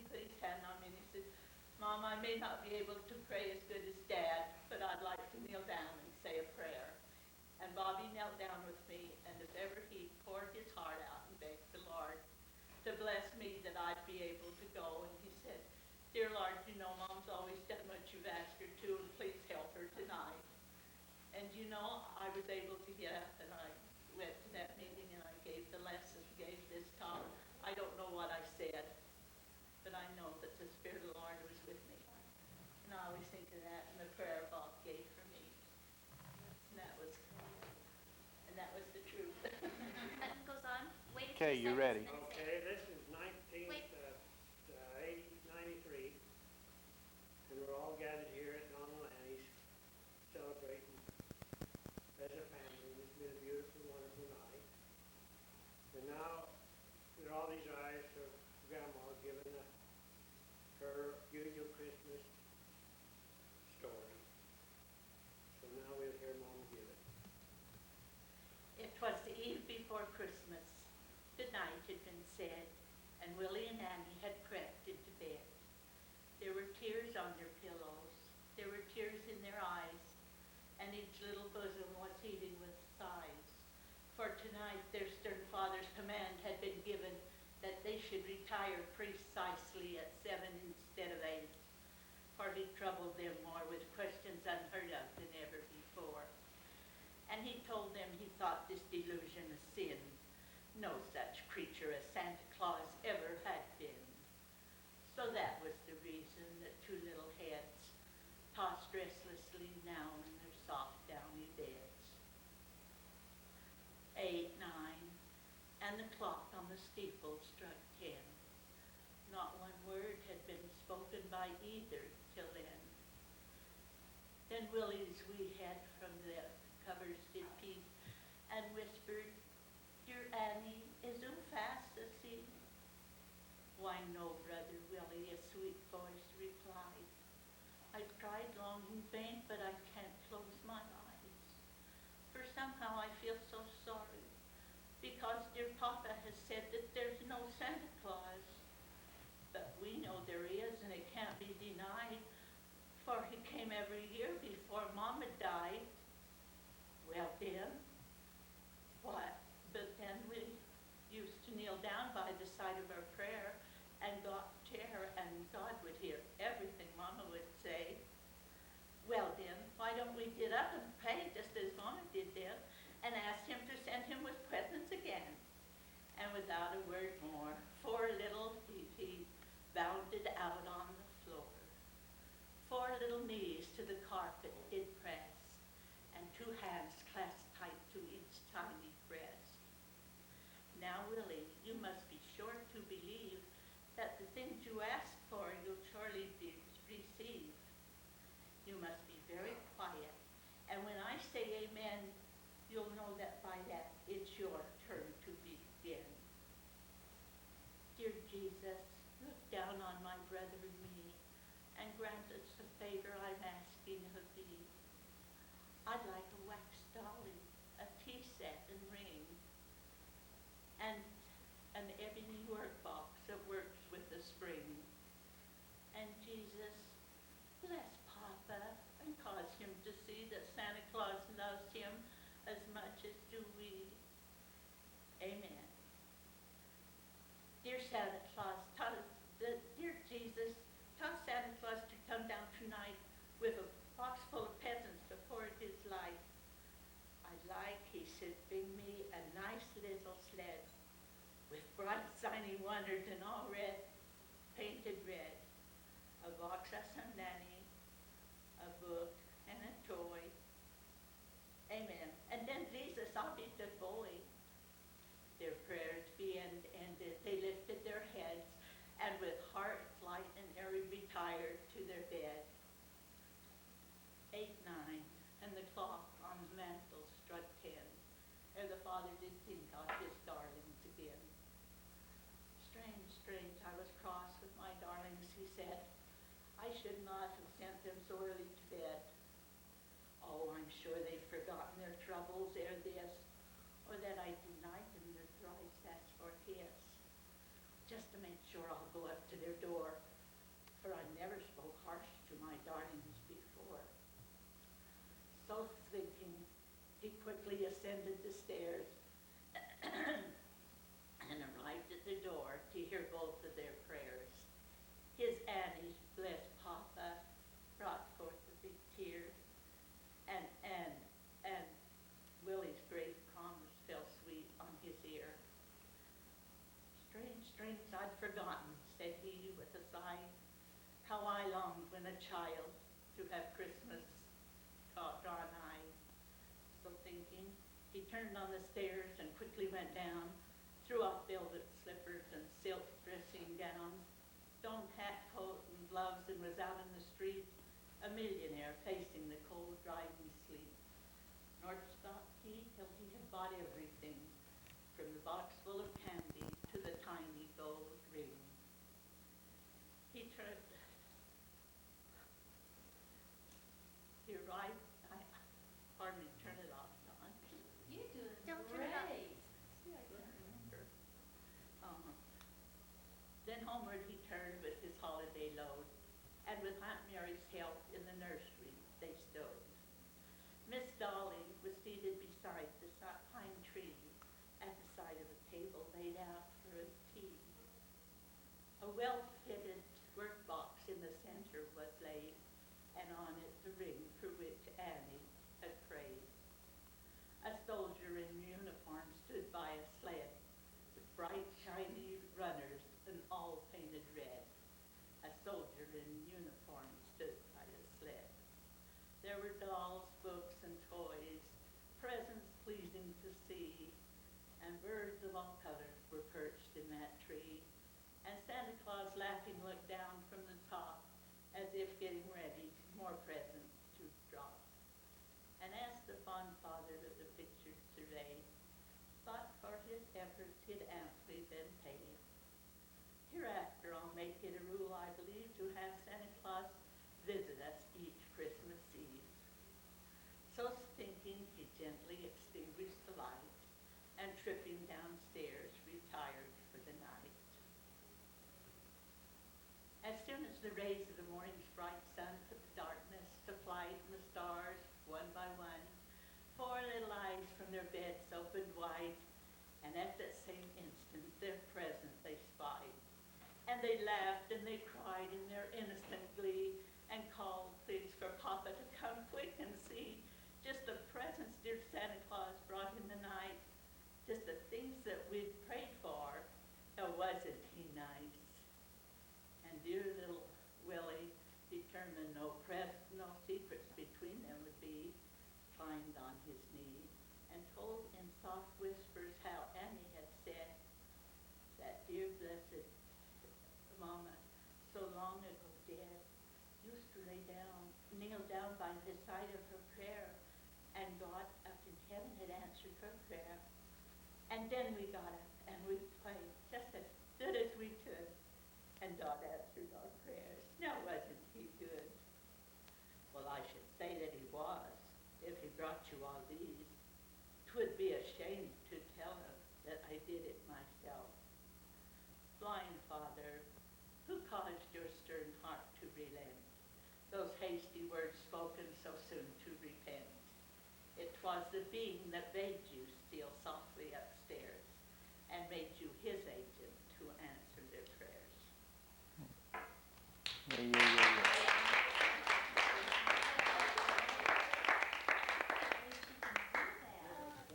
put his hand on me and he said, Mom, I may not be able to pray as good as Dad, but I'd like to kneel down and say a prayer. And Bobby knelt down with me, and if ever he poured his heart out and begged the Lord to bless me that I'd be able to go. And he said, Dear Lord, you know Mom's always done what you've asked her to, and please help her tonight. And you know, I was able to get up and I went to that meeting and I gave the lesson, gave this talk. I don't know what I said, but I know that the Spirit of the Lord was with me. And I always think of that and the prayer Bob gave for me. And that was the truth. And it goes on. Wait. Okay, you ready? Okay, this is 1993, and we're all gathered here at Don Lanny's celebrating as a family. It's been a beautiful, wonderful night. And now, there are all these eyes of Grandma giving her usual Christmas story. So now we'll hear Mom give it. It was the eve before Christmas. Good night had been said, and Willie and Annie had crept into bed. There were tears on their pillows. There were tears in their eyes, and each little bosom was heaving with sighs. For tonight their stern father's command had been given that they should retire precisely at 7 instead of 8, for he troubled them more with questions unheard of than ever before. And he told them he thought this delusion a sin. No such creature as Santa Claus ever had been. So that was the reason that two little heads tossed restlessly now in their soft downy beds. 8, 9, and the clock on the steeple struck 10. Not one word had been spoken by either till then. Then Willie's wee head from the covers did peep and whispered, Dear Annie, is oo fast asleep? Why no, Brother Willie, a sweet voice replied. I've tried long and faint, but I can't close my eyes. For somehow I feel so sorry, because dear Papa has said that there's no Santa Claus. But we know there is, and it can't be denied, for he came every year before Mama died. Well then, what? But then we used to kneel down by the side of our prayer and got chair, and God would hear everything Mama would say. Well then, why don't we get up and pray just as Mama did then, and ask him to send him with presents again? And without a word more, 4 little feet bounded out on the floor. 4 little knees to the carpet did press, and 2 hands clasped tight to each tiny breast. Now, Willie, you must be sure to believe that the things you ask for you'll surely receive. You must be very quiet, and when I say amen, you'll know that by that it's your turn to begin. Dear Jesus, look down on my brother and me, and grant us the favor I'm asking of thee. I'd like a wax dolly, a tea set and ring, and an ebony workbox that works with the spring. And Jesus, bless Papa and cause him to see that Santa Claus loves him as much as do we. Amen. Dear Santa Claus, dear Jesus, tell Santa Claus to come down tonight with a box full of presents before his light. I'd like he should bring me a nice little sled with bright shiny wonders and all red, painted red, a box of some nanny, a book, and a toy. Amen. And then Jesus, I'll be the boy. Their prayers being ended, they lifted their heads, and with hearts light and airy retired to their bed. 8, 9, and the clock on the mantel struck 10, ere the father did think on his darlings again. Strange, strange, I was cross with my darlings, he said. I should not have sent them so early to bed. Oh, I'm sure they've forgotten their troubles ere this, or that I denied them their thrice asked for kiss. just to make sure I'll go up to their door, for I never spoke harsh to my darlings before. So thinking, he quickly ascended the stairs and arrived at the door to hear both of their prayers. His Annie's blessed Papa brought forth a big tear, and Willie's grave promise fell sweet on his ear. Strange, strange, I'd forgotten, said he with a sigh, how I longed when a child to have Christmas draw nigh. So thinking, he turned on the stairs and quickly went down, threw off velvet slippers and silk dressing gowns, donned hat, coat, and gloves, and was out in the street, a millionaire facing the cold, driving sleet. Nor stopped he till he had bought everything, from the box full of candy to the tiny gold ring. He arrived, pardon me, turn it off, Dawn. You're doing Don't turn it off. See, I couldn't remember. Then homeward he turned with his holiday load, and with Aunt Mary's help in the nursery they stowed. Miss Dolly was seated beside the pine tree at the side of a table laid out for a tea. A well-fitted workbox in the center was laid, and on it the ring for which Annie had prayed. A soldier in uniform stood by a sled with bright, shiny runners and all painted red. A soldier in uniform stood by the sled. There were dolls, books, and toys, presents pleasing to see, and birds of all colors were perched in that tree. And Santa Claus laughing looked down from the top as if getting ready more presents to drop. And as the fond father of the pictured surveyed, thought for his efforts he'd amply been paid. Hereafter I'll make it a rule, I believe, to have Santa Claus visit us each Christmas Eve. So thinking, he gently extinguished the light, and tripping downstairs, retired for the night. As soon as the rays of the morning's bright sun put the darkness to flight, and the stars, one by one, 4 little eyes from their beds opened wide, and at that same instant their present they spied. And they laughed and they cried in their innocent glee, and called, please, for Papa to come quick and see just the presents dear Santa Claus brought in the night, just the things that we'd prayed for. Oh, wasn't he nice? And dear little Willie, determined no secrets between them would be, climbed on his knee and told in soft whispers how Annie had said that dear blessed Mama, so long ago dead, used to kneel down by the side of her prayer, and God up in heaven had answered her prayer. And then we got up and we prayed just as good as we could, and God answered our prayers. Now wasn't he good? Well, I should say that he was, if he brought you all these. 'Twould be a shame to tell him that I did it myself. Blind Father, who caused your stern heart to relent, those hasty words spoken so soon to repent? It was the being that bade you steal softly upstairs and made you his agent to answer their prayers. Yeah.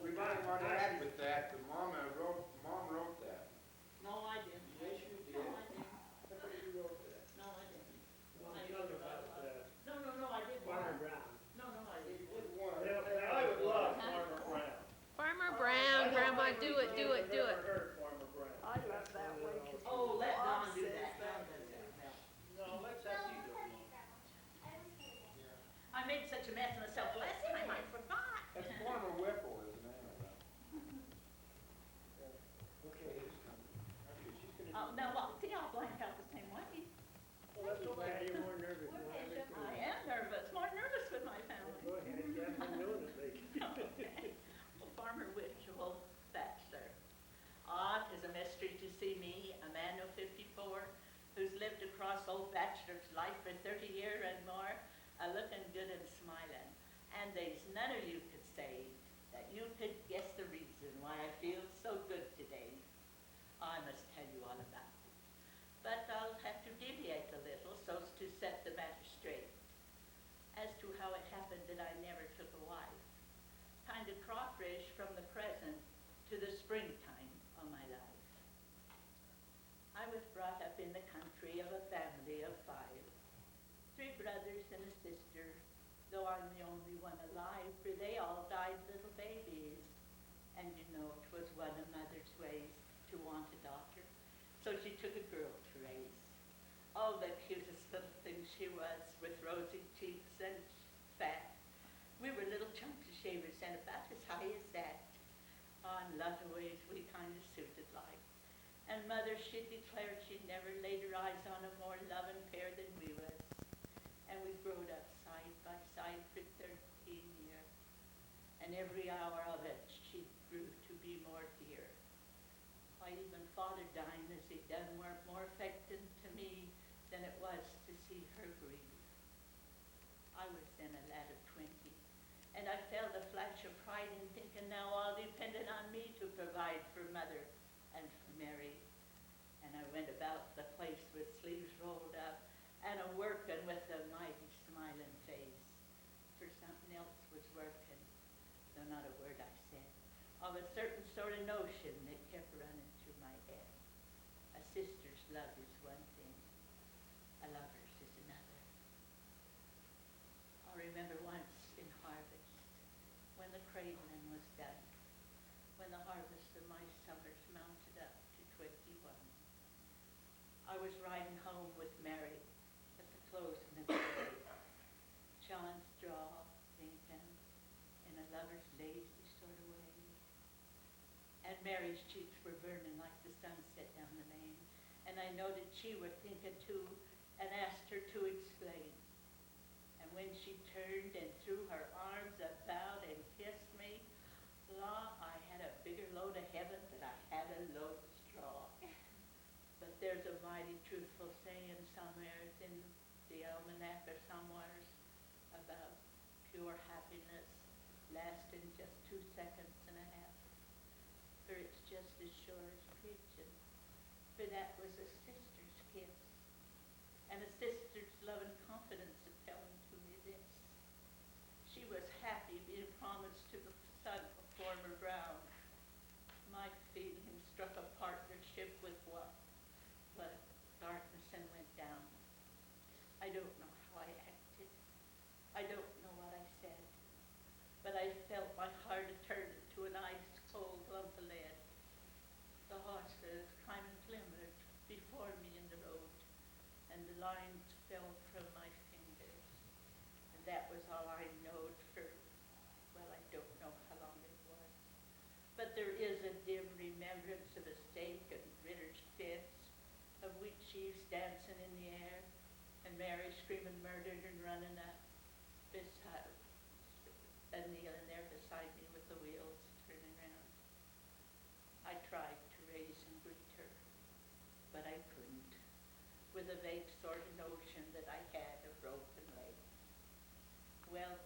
We might want to add with that, Mom wrote that. No, I didn't. Yes, you did. No, I didn't. Somebody who wrote that. No, I didn't. No, I'm talking about, No, I didn't. Farmer Brown. No, I didn't. I would love Farmer Brown. Farmer Brown, Grandma, do it. I've never heard Farmer Brown. I love that way. 'Cause Oh, let Don do says that. that. Don does that. No, let's have you do it. I made such a mess of myself last time, I forgot. That's Farmer Whipple is the name of that. Okay, it's coming. Okay, she's gonna do Now, look, see, I'll blank out the same way. Well, that's okay, you're more nervous than I am. I am nervous, more nervous with my family. Go ahead, you have been doing it lately. Okay. Well, Farmer Witchell Thatcher. Ah, 'tis a mystery to see me, a man of for 30 years and more, looking good and smiling. And there's none of you could say that you could guess the reason why I feel so good today. I must tell you all about it. But I'll have to deviate a little so as to set the matter straight as to how it happened that I never took a wife. Kind of crawfish from the present to the springtime of my life. I was brought up in the country of a family of 5. 3 brothers and a sister, though I'm the only one alive, for they all died little babies. And you know, it was one of mother's ways to want a daughter. So she took a girl to raise. Oh, the cutest little thing she was, with rosy cheeks and fat. We were little chunky shavers and about as high as that. On a lot of ways we kind of suited like. And mother, she declared she'd never laid her eyes on a more loving pair than we was. And we growed up side by side for 13 years. And every hour of it, she grew to be more dear. Why, even father dying as he done weren't more affecting to me than it was to see her grieve. I was then a lad of 20, and I felt a flash of pride in thinking now all depended on me to provide for mother and for Mary. And I went about the place with sleeves rolled up and a working with a mighty smiling face. For something else was working, though not a word I said, of a certain sort of notion that kept running through my head. A sister's love is one thing, a lover's is another. I remember once in harvest, when the cradling was done, when the harvest of my summers mounted up to 21. I was riding home with Mary at the closing of the day, chawing straw, thinking in a lover's lazy sort of way. And Mary's cheeks were burning like the sunset down the lane, and I noted she was thinking too, and asked her to explain. And when she turned and threw her arms about and kissed me, la, I had a bigger load of heaven than I had a load of straw. But there's a mighty truthful saying somewheres in the almanac or somewheres about pure happiness lasting just 2 seconds and a half. For it's just as sure as preaching. For that was a sister's kiss, and a sister's love and confidence of telling to me this. She was happy being promised to the son of former Brown. My feeling struck a partnership with what darkness and went down. I don't know how I acted. I don't know what I said. But I felt my heart turn to an ice-cold lump of lead. The horses climbing glimmered before me in the road, and the lines fell from my fingers. And that was all I knowed for, well, I don't know how long it was. But there is a dim remembrance of a stake and Ritter's fence, of wheat sheaves dancing in the air, and Mary screaming murdered and running up beside, and kneeling there beside me with the wheels turning round. I tried to raise and greet her, but I couldn't, with a vague sort of notion that I had a broken leg. Well,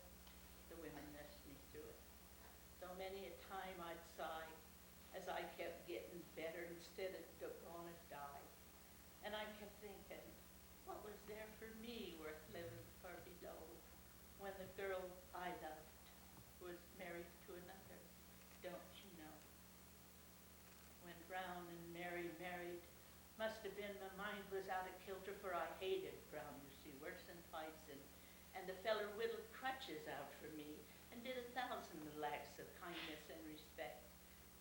the women nursed me through it, though many a time I'd sigh as I kept getting better instead of gonna die. And I kept thinking, what was there for me worth living for below when the girl I loved was married to another, don't you know? When Brown and Mary married, must have been my mind was out of kilter, for I hated Brown, you see, worse than poison. And the feller whittled crutches out for me and did 1,000 little acts of kindness and respect.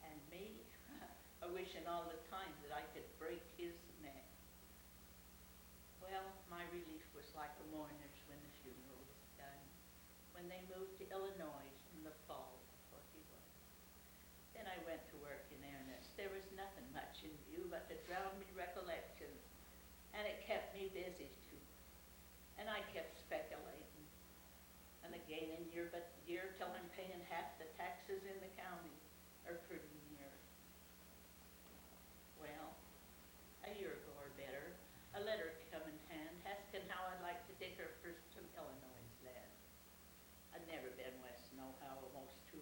And me, a wishing all the time that I could break his neck. Well, my relief was like a mourner's when the funeral was done, when they moved to Illinois in the fall of 41. Then I went to work in earnest. There was nothing much in view but to drown me recollections, and it kept me busy too. And I kept speculating, and gaining year by year till I'm paying half the taxes in the county, or pretty near. Well, a year ago or better, a letter come in hand asking how I'd like to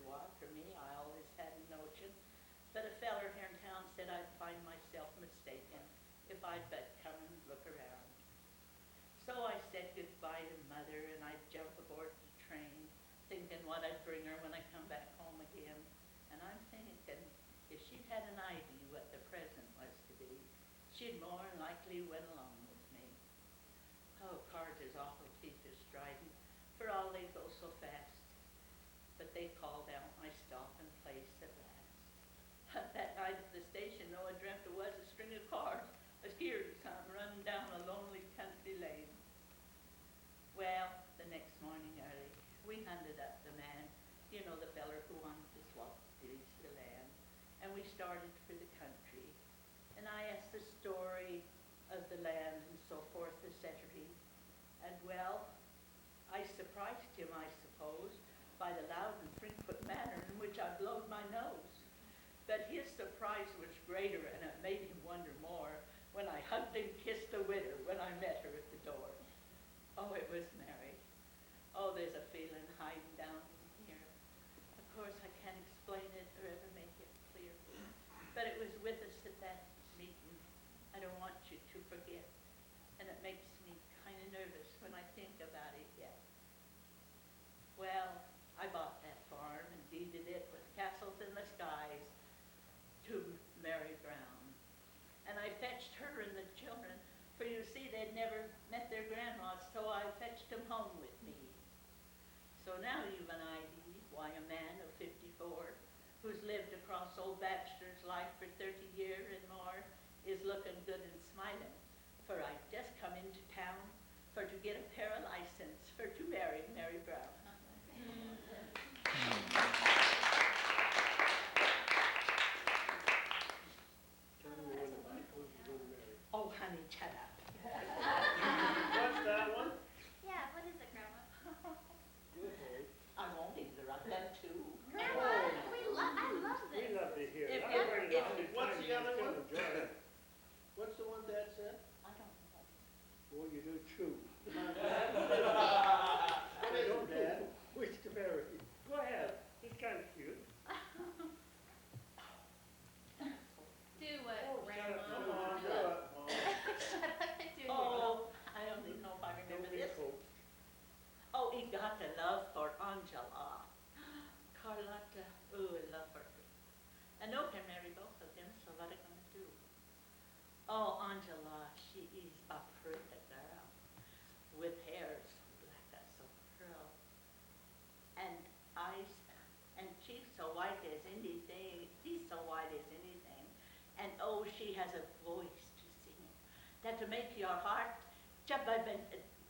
while for me. I always had a notion. But a feller here in town said I'd find myself mistaken if I'd but come and look around. So I said goodbye to Mother and I'd jump aboard the train, thinking what I'd bring her when I come back home again. And I'm thinking, if she'd had an idea what the present was to be, she'd more than likely went along with me. Oh, cars is awful teeth is striding, for all they go so fast. But they called out my stopping place at last. That night at the station, though, I dreamt it was a string of cars, a tears come running down a lonely country lane. Well, the next morning early, we hunted up the man, you know, the feller who wanted to swap the deeds to the land, and we started for the country. And I asked the story of the land and so forth, etc. And well, I surprised him, I suppose, by the loud and frequent manner in which I blowed my nose. But his surprise was greater, and it made him wonder more when I hugged and kissed the widow when I met her at the door. Oh, it was Mary. Oh, there's a feeling hiding down in here. Of course, I can't explain it or ever make it clear. But it was with us at that meeting. I don't want you to forget. And it makes me kind of nervous when I think about it yet. Well, I bought that farm and deeded it with castles in the skies to Mary Brown. And I fetched her and the children, for you see they'd never met their grandmas, so I fetched them home with me. So now you've an idea why a man of 54, who's lived across old Baxter's life for 30 years and more, is looking good and smiling. For I'd just come into town for to get a pair of license for to marry Mary Brown. Tell me when the who's going to marry. Oh, honey, shut up. What's that one? Yeah, what is it, Grandma? Good boy. I won't either. I've done two. Grandma, I love We this. love to hear it. If- I heard it if- all the What's time, the you other still one? enjoy it. What's the one Dad said? I don't know. Boy, you do chew. What is it, Dad? Which to marry? Go ahead. He's kind of cute. Do what, Oh, shut up. Come Grandma? on, do it. Mom. Shut up and do it. Oh, I don't even know if I remember Don't be this. coaxed. Oh, he got the love for Angela. Carlotta, oh, I love her. I know can marry both of them, so what are gonna do? Oh, Angela, she is a pretty girl, with hair so black as so curl, and eyes, and cheeks so white as anything, teeth so white as anything, and oh, she has a voice to sing, that to make your heart jump up and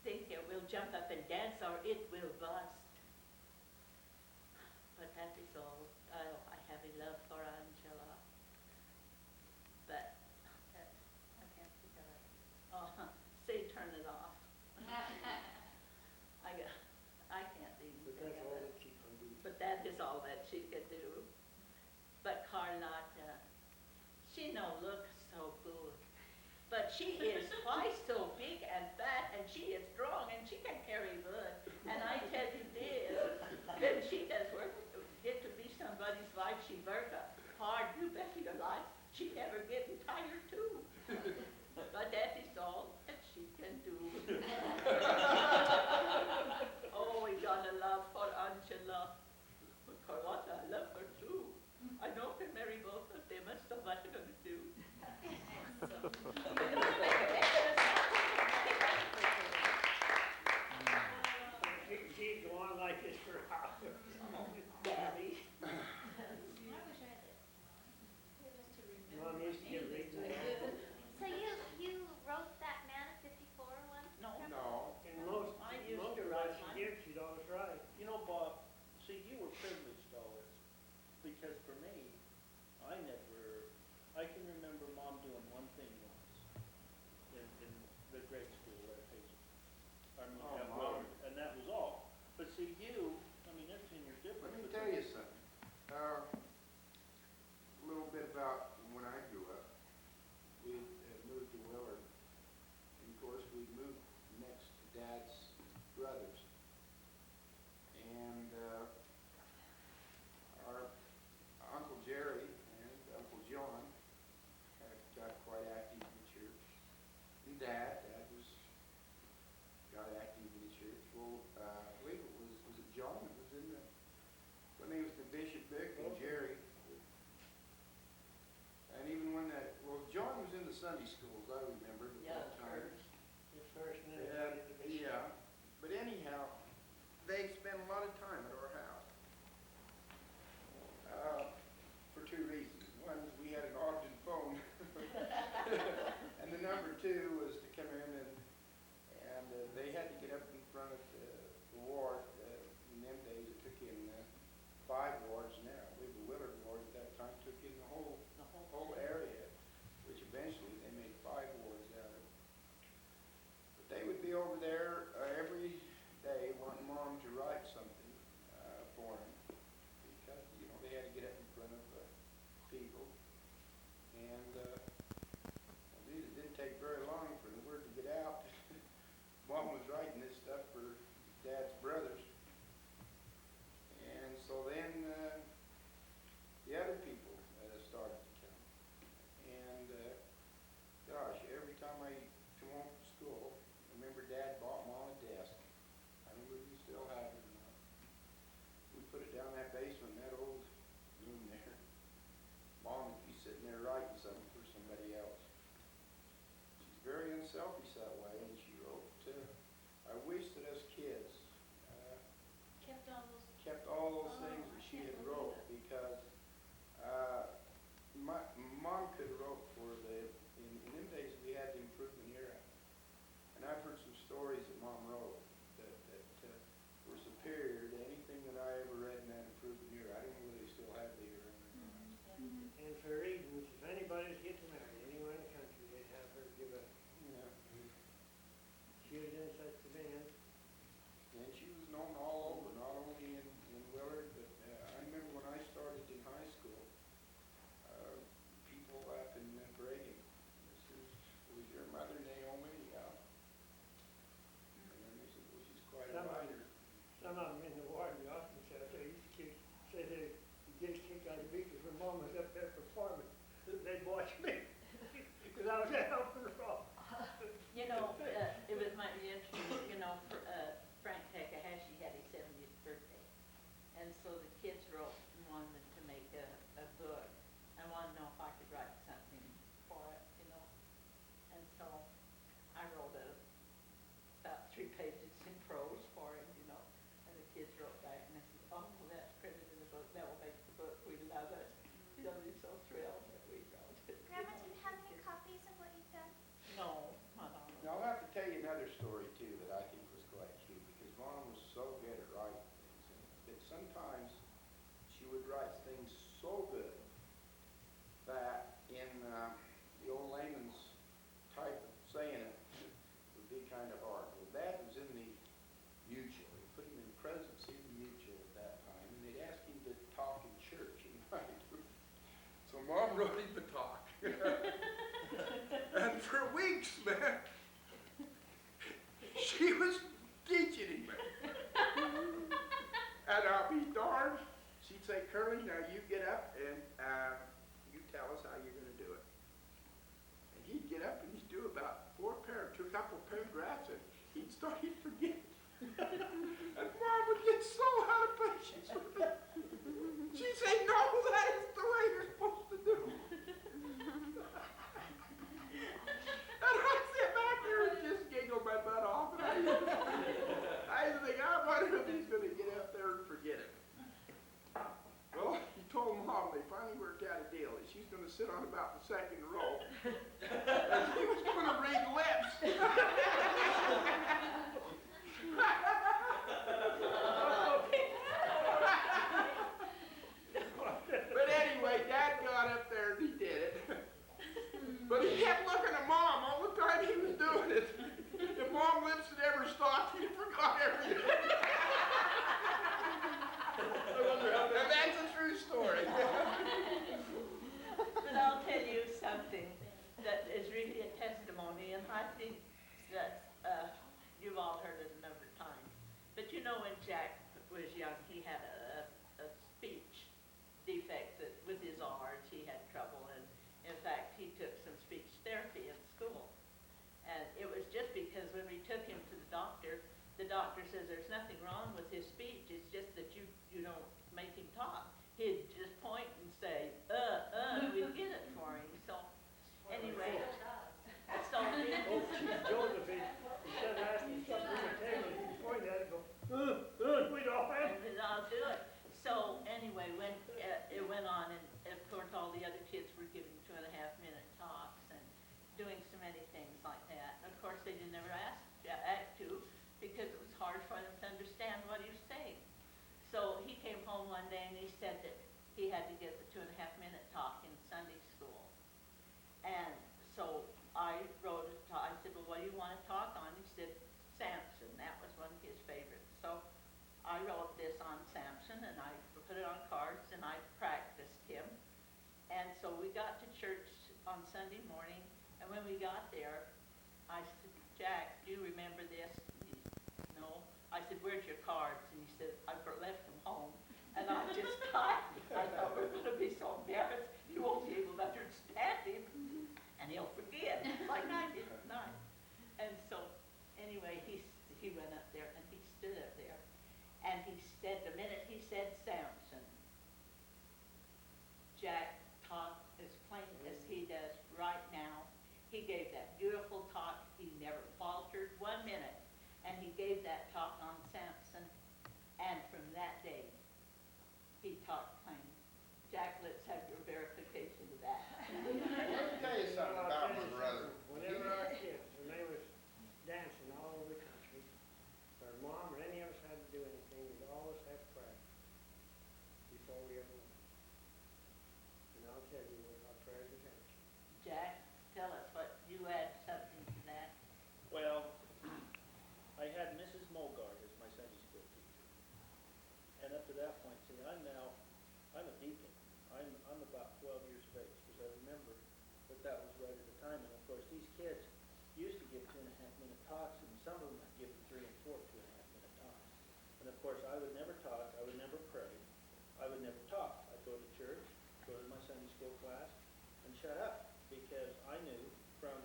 think it will jump up and dance, or it will bust. But that is all. Oh, I have a love for Angela. But I can't think of it. Oh, say turn it off. I can't even But think that's of all it. that she can do. But that is all that she could do. But Carlotta, she no look so good. But she is twice so big and fat, and she is strong, and she can carry wood. And I tell you this, when she does work, get to be somebody's wife, she work hard, you bet your life. She never getting tired too. But that is all that she can do. Oh, we got a love for Angela. But Carlotta, I love her too. I know can marry both of them, and so what are you gonna do? She'd go on like this for hours. Oh, Daddy. I wish I had this. Just to remember. Mom used to get reading that. So you wrote that man at 54 one? No. No. And most, I used most to of write what she mine. did, she'd always write. You know, Bob, see, you were privileged always, because for me, I can remember Mom doing one thing once in the grade school at Hazel. I mean, Oh, at Mom. Willard, and that was all. But see, you, I mean, they're 10 years different. Let me but tell you something. A little bit about when I grew up. We had moved to Willard. And of course, we moved next to Dad's brothers. And and Dad got active in the church. Well, I believe was it John that was in the, when he was the Bishop Vic and Jerry. And even when John was in the Sunday schools, I remember at Yeah, that time. The first and then Yeah, the bishop. yeah, but anyhow, they spent a lot of time at our house. For two reasons. One was we had an Ogden phone. And the number two was to come in and they had to get up in front of the ward. In them days, it took in 5 wards now. We the Willard ward at that time took in the whole area, which eventually they made 5 wards out of. But they would be over there every day wanting Mom to write something for them because, you know, they had to get up in front of people. And it didn't take very long for the word to get out. Mom was writing this stuff for Dad's brothers. And so then the other people started to come. And gosh, every time I come home from school, I remember Dad bought Mom a desk. I don't know if you still have it or not. We put it down in that basement, in that old room there. Mom would be sitting there writing something for somebody else. She's very unselfish that way, and she wrote, I wish that us kids Kept all those. kept all those Oh, things I that she can't had believe wrote it. because my Mom could have wrote for in them days we had the improvement era. And I've heard some stories that Mom wrote that were superior to anything that I ever read in that improvement era. I don't know whether they still have the era or not. And for reasons, if anybody's getting married anywhere in the country, they'd have her give a, Yeah. she was in such demand. And she was known all over, not only in Willard, but I remember when I started in high school, people up in bragging, was your mother Naomi? Yeah. And then they said, well, she's quite a writer. Some of them in the ward, they often said, they used to say they get a kick out of me because when Mom was up there performing, they'd watch me because I was helping her off. You know, it might be interesting, you know, Frank Takahashi had his 70th birthday. And so the kids wrote and wanted to make a book. I wanted to know if I could write something for it, you know. And so I wrote about 3 pages in prose for him, you know. And the kids wrote back and they said, oh, well, that's printed in the book. That will make the book. We love it. You know, they're so thrilled that we wrote it. Grandma, do you have any copies of what you've done? No, not all of it. Now, I'll have to tell you another story, too, that I think was quite cute, because Mom was so good at writing things, that sometimes she would write things so good that in the old layman's type of saying it would be kind of hard. Well, Dad was in the mutual. They put him in presidency of the mutual at that time, and they'd ask him to talk in church and write. So Mom wrote him to talk. And for weeks, man, she was teaching him. And I'll be darned, she'd say, Curly, now you get up and you tell us how you're going to do it. And he'd get up and he'd do about 2 couple paragraphs, and he'd start to forget. And Mom would get so out of patience with him. She'd say, no, that is the way you're supposed to do. And I'd sit back there and just giggle my butt off. And I used to think, I wonder if he's going to get up there and forget it. Well, he told Mom they finally worked out a deal that she's going to sit on about the 2nd row. And he was going to read lips. But anyway, Dad got up there and he did it. But he kept looking at Mom all the time he was doing it. If Mom lips had ever stopped, he forgot everything. And that's a true story. But I'll tell you something that is really says there's nothing wrong with his speech, it's just that you don't make him talk. He'd just point and say, and we'd get it for him, so, anyway. So, Oh, Chief Joseph, instead of asking something on the table, he'd point at it and go, we'd all have. and I'll do it. So, anyway, when it went on, and of course, all the other kids were giving 2.5-minute talks and doing so many things like that. And of course, they didn't ever ask to, because it was hard for them to understand what he was saying. So he came home one day and he said that he had to give the 2.5-minute talk in Sunday school. And so I wrote it, I said, well, what do you want to talk on? He said, Samson. That was one of his favorites. So I wrote this on Samson and I put it on cards and I practiced him. And so we got to church on Sunday morning, and when we got there, I said, Jack, do you remember this? He said, no. I said, where's your cards? And he said, I left them home. And I just thought, we're going to be so embarrassed, you won't be able to understand him, and he'll forget, like I did tonight. And so, anyway, he went up there, and he stood up there, and he said, the minute he said Samson, Jack talked as plain as he does right now. He gave that beautiful talk. He never faltered 1 minute. And he gave that talk on Samson. And from that day, he talked plain. Jack, let's have your verification of that. Let me tell you something about my brother. Whenever our kids, when they was dancing all over the country, or mom or any of us had to do anything, we'd always have prayer before we ever went. And I'll tell you what our prayers was answered. Jack, tell us what you add something to that. Well, I had Mrs. Mogard as my Sunday school teacher. And up to that point, see, I'm a deacon. I'm about 12 years of age, because I remember that was right at the time. And of course, these kids used to give 2.5-minute talks, and some of them had given 3 and 4 2.5-minute talks. And of course, I would never talk, I would never pray, I would never talk. I'd go to church, go to my Sunday school class, and shut up, because I knew from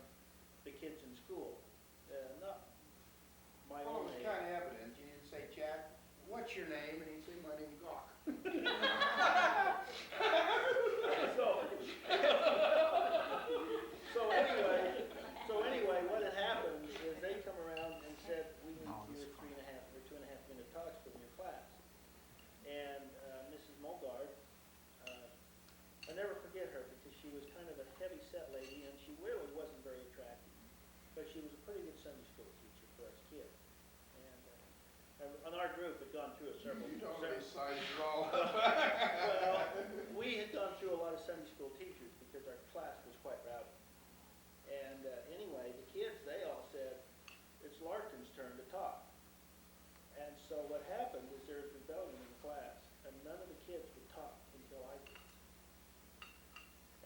the kids in school, not my Well, own it was age. kind of evident. You didn't say, Jack, what's your name? And he'd say, my name's Gawk. So anyway, what had happened is they come around and said, we need your 3.5 or 2.5-minute talks from your class. And Mrs. Mogard, I never forget her, because she was kind of a heavy-set lady, and she really wasn't very attractive. But she was a pretty good Sunday school teacher for us kids. And our group had gone through several. You don't really size it all up. Well, we had gone through a lot of Sunday school teachers because our class was quite rowdy. And anyway, the kids, they all said, it's Larkin's turn to talk. And so what happened is there was rebellion in the class, and none of the kids would talk until I did.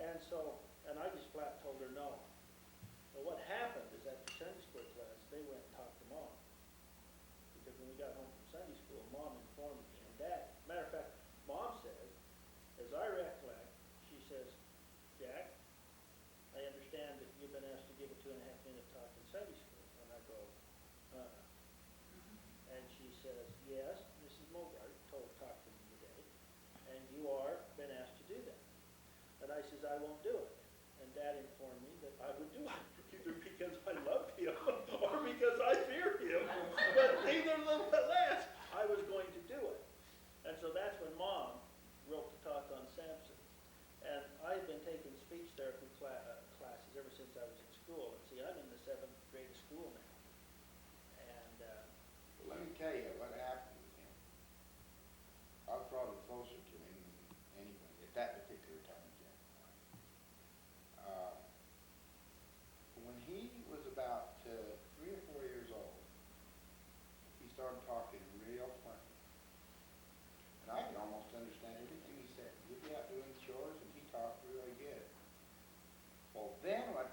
And I just flat told her no. Well, what happened is after Sunday school class, they went and talked to Mom. Because when we got home from Sunday school, Mom informed me and Dad. Matter of fact, Mom said, as I recollect, she says, Jack, I understand that you've been asked to give a 2.5-minute talk in Sunday school. And I go, And she says, yes, Mrs. Mogart talked to me today, and you are been asked to do that. And I says, I won't do it. And Dad informed me that I would do it either because I love him or because I fear him. But neither of them at last, I was going to do it. And so that's when Mom wrote the talk on Samson. And I've been taking speech therapy classes ever since I was in school. And see, I'm in the 7th grade of school now. And Well, let me tell you what happened with him. I was probably closer to him than anybody at that particular time, Jack. When he was about 3 or 4 years old, he started talking real funny. And I could almost understand everything he said. He'd be out doing chores, and he talked really good. Well, then, when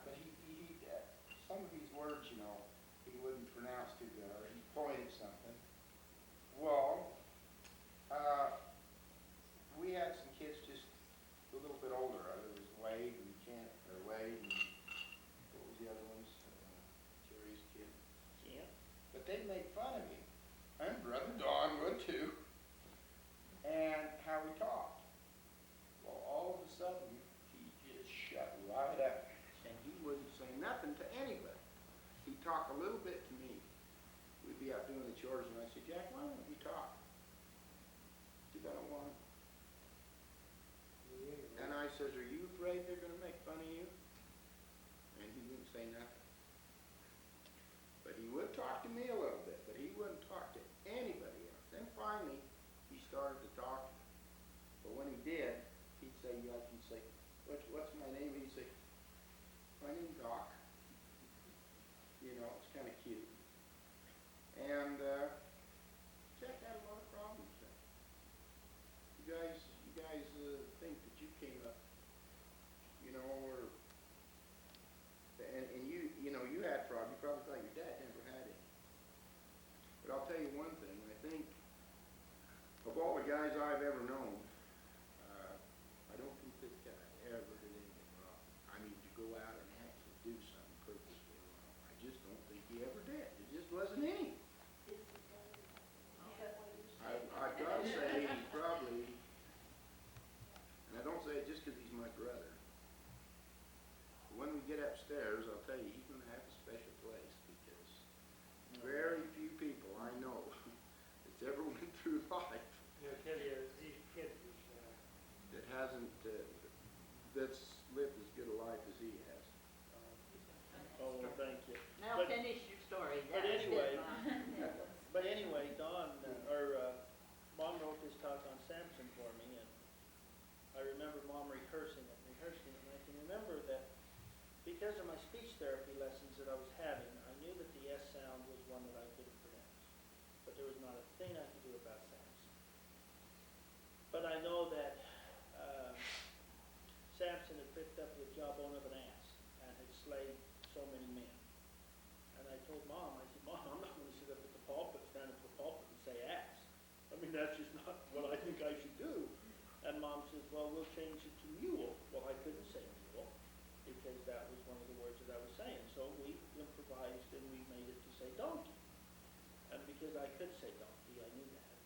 some of these words, he wouldn't pronounce too good, or he'd point at something. Well, we had some kids just a little bit older. It was Wade and Wade and what was the other ones? Jerry's kid. yeah. But they made fun of him. Brother Don would too, and how we talked. Well, all of a sudden, he just shut right up, and he wouldn't say nothing to anybody. He'd talk a little bit to me. We'd be out doing the chores, and I'd say, Jack, why don't we talk? He said, I don't want to. And I says, are you afraid they're going to make fun of you? And he wouldn't say nothing. But he would talk to me a little bit, but he wouldn't talk to anybody else. Then finally, he started to talk to me. But when he did, he'd say, like, he'd say, what's my name? He'd say, my name's Doc. You know, it's kind of cute. And Jack had a lot of problems then. You guys think that you came up, you know, or and you know, you had problems. You probably thought your dad never had any. But I'll tell you one thing. I think of all the guys I've ever known, I don't think this guy ever did anything wrong. I mean, to go out and actually do something purposely wrong. I just don't think he ever did. It just wasn't any. I've got to say he probably, and I don't say it just because he's my brother. When we get upstairs, I'll tell you, he's going to have a special place because very few people I know that's ever went through life I'll tell you, these kids, that hasn't, that's lived as good a life as he has. Oh, well, thank you. Now But- finish your story. but That was anyway- good, Ron. But anyway, Mom wrote this talk on Samson for me, and I remember Mom rehearsing it, and I can remember that because of my speech therapy lessons that I was having, I knew that the S sound was one that I couldn't pronounce. But there was not a thing I could do about Samson. But I know that Samson had picked up the jawbone of an ass and had slayed so many men. And I told Mom, I said, Mom, I'm not going to sit up at the pulpit, stand up at the pulpit and say ass. I mean, that's just not what I think I should do. And Mom says, well, we'll change it to mule. Well, I couldn't say mule because that was one of the words that I was saying. So we improvised and we made it to say donkey. And because I could say donkey, I knew that.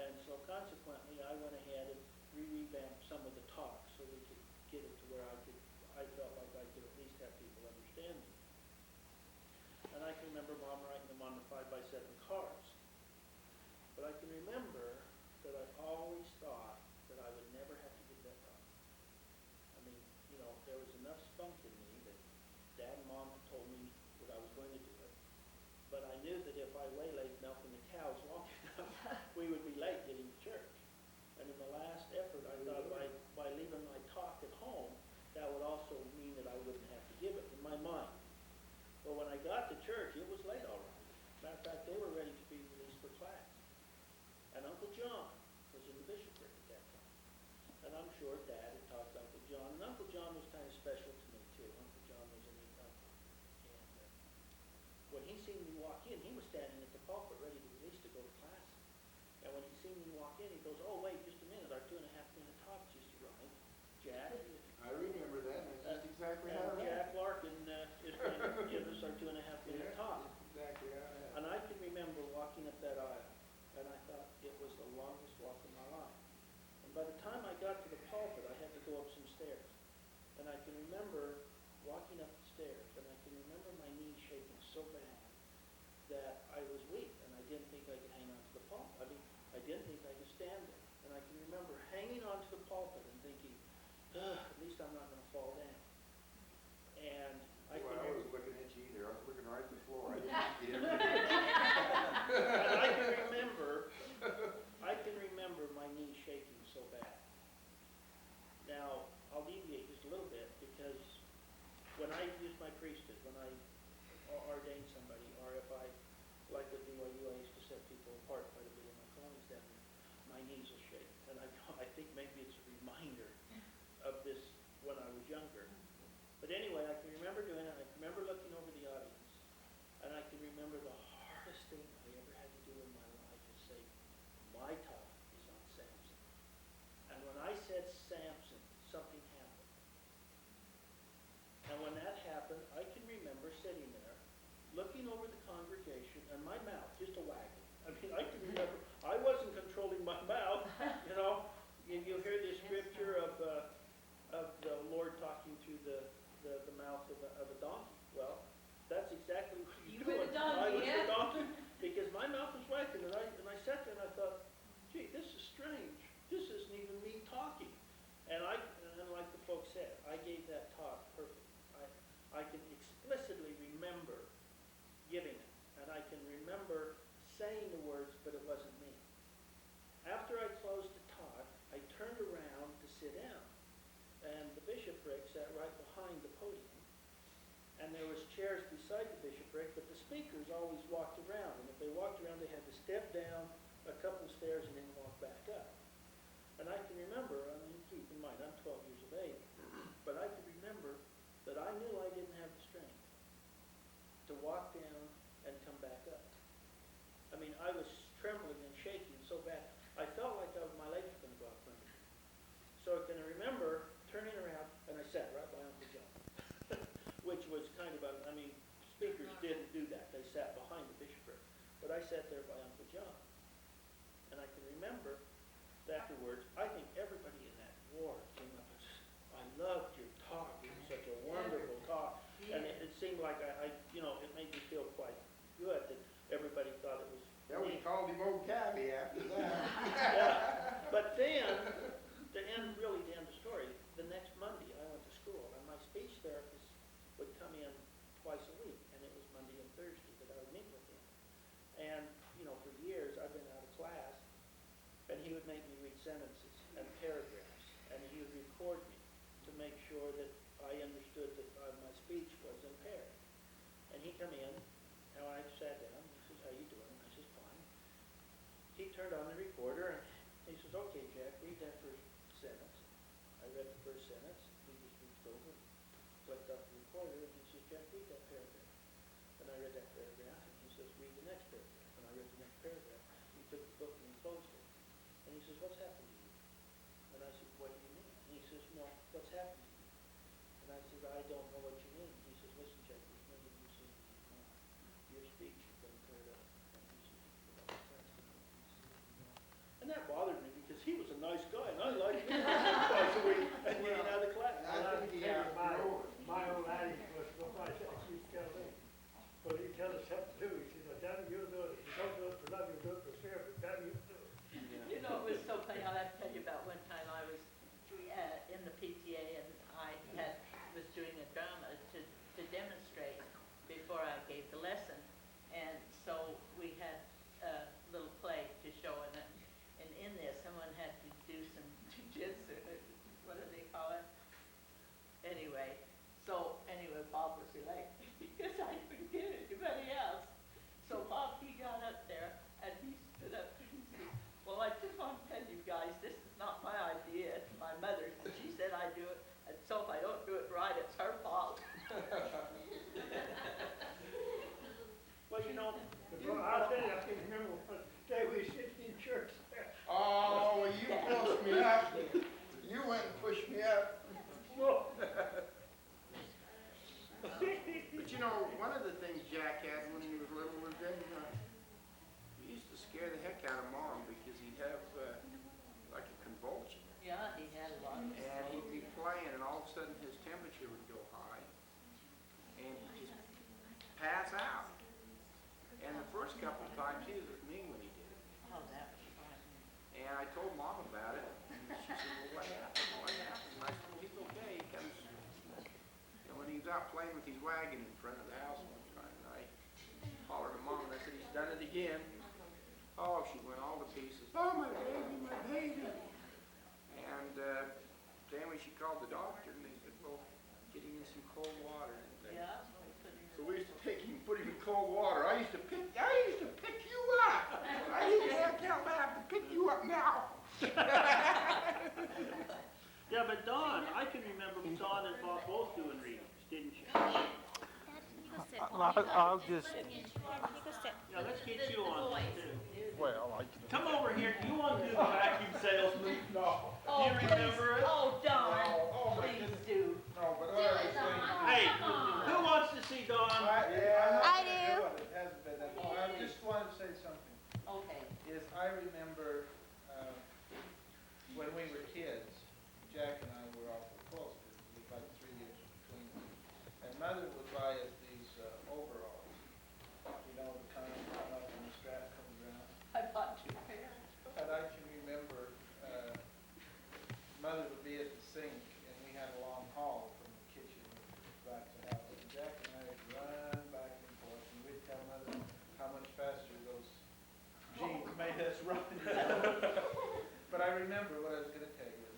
And so consequently, I went ahead and revamped some of the talk so we could get it to where I felt like I could at least have people understand me. And I can remember Mom writing them on the 5x7 cards. But I can remember that I always thought that I would never have to give that talk. I mean, you know, there was enough spunk in me that Dad and Mom had told me that I was going to do it. But I knew that if I waylaid milking the cows long enough, we would be late getting to church. And in the last effort, I thought by leaving my talk at home, that would also mean that I wouldn't have to give it in my mind. But when I got to church, it was late already. Matter of fact, they were ready to be released for class. And Uncle John was in the bishopric at that time. And I'm sure Dad had talked to Uncle John. And Uncle John was kind of special to me, too. Uncle John was a neat uncle. And when he seen me walk in, he was standing at the pulpit ready to release to go to class. And when he seen me walk in, he goes, oh, wait, just a minute. Our 2.5-minute talk just arrived. Jack. I remember that, and that's just exactly how it Jack Larkin is going to give us our 2.5-minute talk. Exactly how it And I can remember walking up that aisle, and I thought it was the longest walk of my life. And by the time I got to the pulpit, I had to go up some stairs. And I can remember walking up the stairs, and I can remember my knees shaking so bad that I was weak, and I didn't think I could hang on to the pulpit. I mean, I didn't think I could stand there. And I can remember hanging onto the pulpit and thinking, at least I'm not going to fall down. And I Well, can I remember... wasn't looking at you either. I was looking right at the floor. I didn't see everything. And I can remember my knees shaking so bad. Now, I'll deviate just a little bit because when I use my priesthood, when I ordain somebody, or if I, like at BYU, I used to set people apart quite a bit in my colonies down there, my knees will shake. And I think maybe it's a reminder of this when I was younger. But anyway, I can remember doing it. I can remember looking over the audience, and I can remember the hardest thing I ever had to do in my life is say, my talk is on Samson. And when I said Samson, something happened. And when that happened, I can remember sitting there, looking over the congregation, and my mouth just a wagging. I mean, I can remember, I wasn't controlling my mouth, you know? You hear the scripture of the Lord talking to the mouth of a donkey. Well, that's exactly what he's You were doing. the donkey, I was yeah. the donkey, because my mouth was wagging, and I sat there and I thought, gee, this is strange. This isn't even me talking. And like the folks said, I gave that talk perfect. I can explicitly remember giving it, and I can remember saying the words, but it wasn't me. After I closed the talk, I turned around to sit down, and the bishopric sat right behind the podium, and there was chairs beside the bishopric, but the speakers always walked around, and if they walked around, they had to step down a couple of stairs and then walk back up. And I can remember, I mean, keep in mind, I'm 12 years of age, but I can remember that I knew I didn't have the strength to walk down and come back up. I mean, I was trembling and shaking so bad. I felt like my legs were going to go out from under me. So I can remember turning around, and I sat right by Uncle John, which was kind of I mean, speakers didn't do that. They sat behind the bishopric. But I sat there by Uncle John. And I can remember that afterwards, I think everybody in that ward came up and said, I loved your talk. It was such a wonderful talk. And it seemed like it made me feel quite good that everybody thought it was Yeah, we me. called him Old Cabby after that. Yeah. But then, to end the story, the next Monday I went to school, and my speech therapist would come in twice a week, and it was Monday and Thursday that I would meet with him. And, for years I've been out of class, and he would make me read sentences and paragraphs, and he would record me to make sure that I understood that my speech was impaired. And he come in, and I sat down, and he says, how you doing? And I says, fine. He turned on the recorder, and he says, okay, Jack, read that first sentence. I read the first sentence. He just reached over, flipped up the recorder, and he says, Jack, read that paragraph. And I read that paragraph, and he says, read the next paragraph. And I read the next paragraph. He took the book and he closed it. And he says, what's happened to you? And I said, what do you mean? And he says, no, what's happened to you? And I said, I don't know what you mean. He says, listen, Jack, there's no good you saying anymore. Your speech has been cleared up. And he says, and that bothered me because he was a nice guy, and I liked him twice a week and getting out of class. I think he has grown. My old adage was, what my dad used to tell me, when he tell us something to do, he said, damn it, you'll do it. If you don't do it for love, you'll do it for fear, but damn you do it. You know, it was so funny. I'll have to tell you about one time I was in the PTA, and I was doing a drama to demonstrate before I gave the lesson. And so we had a little play to show, and in this, someone had to do some jujitsu. What do they call it? Anyway, Bob was late because I couldn't get anybody else. So Bob, he got up there, and he stood up and he said, well, I just want to tell you guys, this is not my idea, it's my mother's, and she said I do it, and so if I don't do it right, it's her fault. Well, Well, I'll tell you, I can remember one day we were sitting in church there. Oh, you pushed me up. You went and pushed me up. Whoa. But one of the things Jack had when he was little was then, he used to scare the heck out of Mom because he'd have like a convulsion. Yeah, he had a lot of And he'd be playing, and all of a sudden his temperature would go high, and he'd just pass out. And the first couple of times he was with me when he did it. Oh, that was fun. And I told Mom about it, and she said, well, what happened? What happened? And I said, well, he's okay. He comes, when he was out playing with his wagon in front of the house one time, and I hollered at Mom, and I said, he's done it again. Oh, she went all to pieces. Oh, my baby, my baby. And then when she called the doctor, and they said, well, get him in some cold water. Yeah. So we used to take him and put him in cold water. I used to pick you up. I used to tell Dad to pick you up now. yeah, but Dawn, I can remember Dawn and Bob both doing readings, didn't you? I'll just, Yeah, let's get you on too. well, Come over here. Do you want to do the vacuum salesman? No. Oh, You remember it? Oh, Don, No, please do. No, but I was thinking. Hey, who wants to see Dawn? I I do. It hasn't been that long. I just wanted to say something. made us run, you know? But I remember what I was gonna tell you is,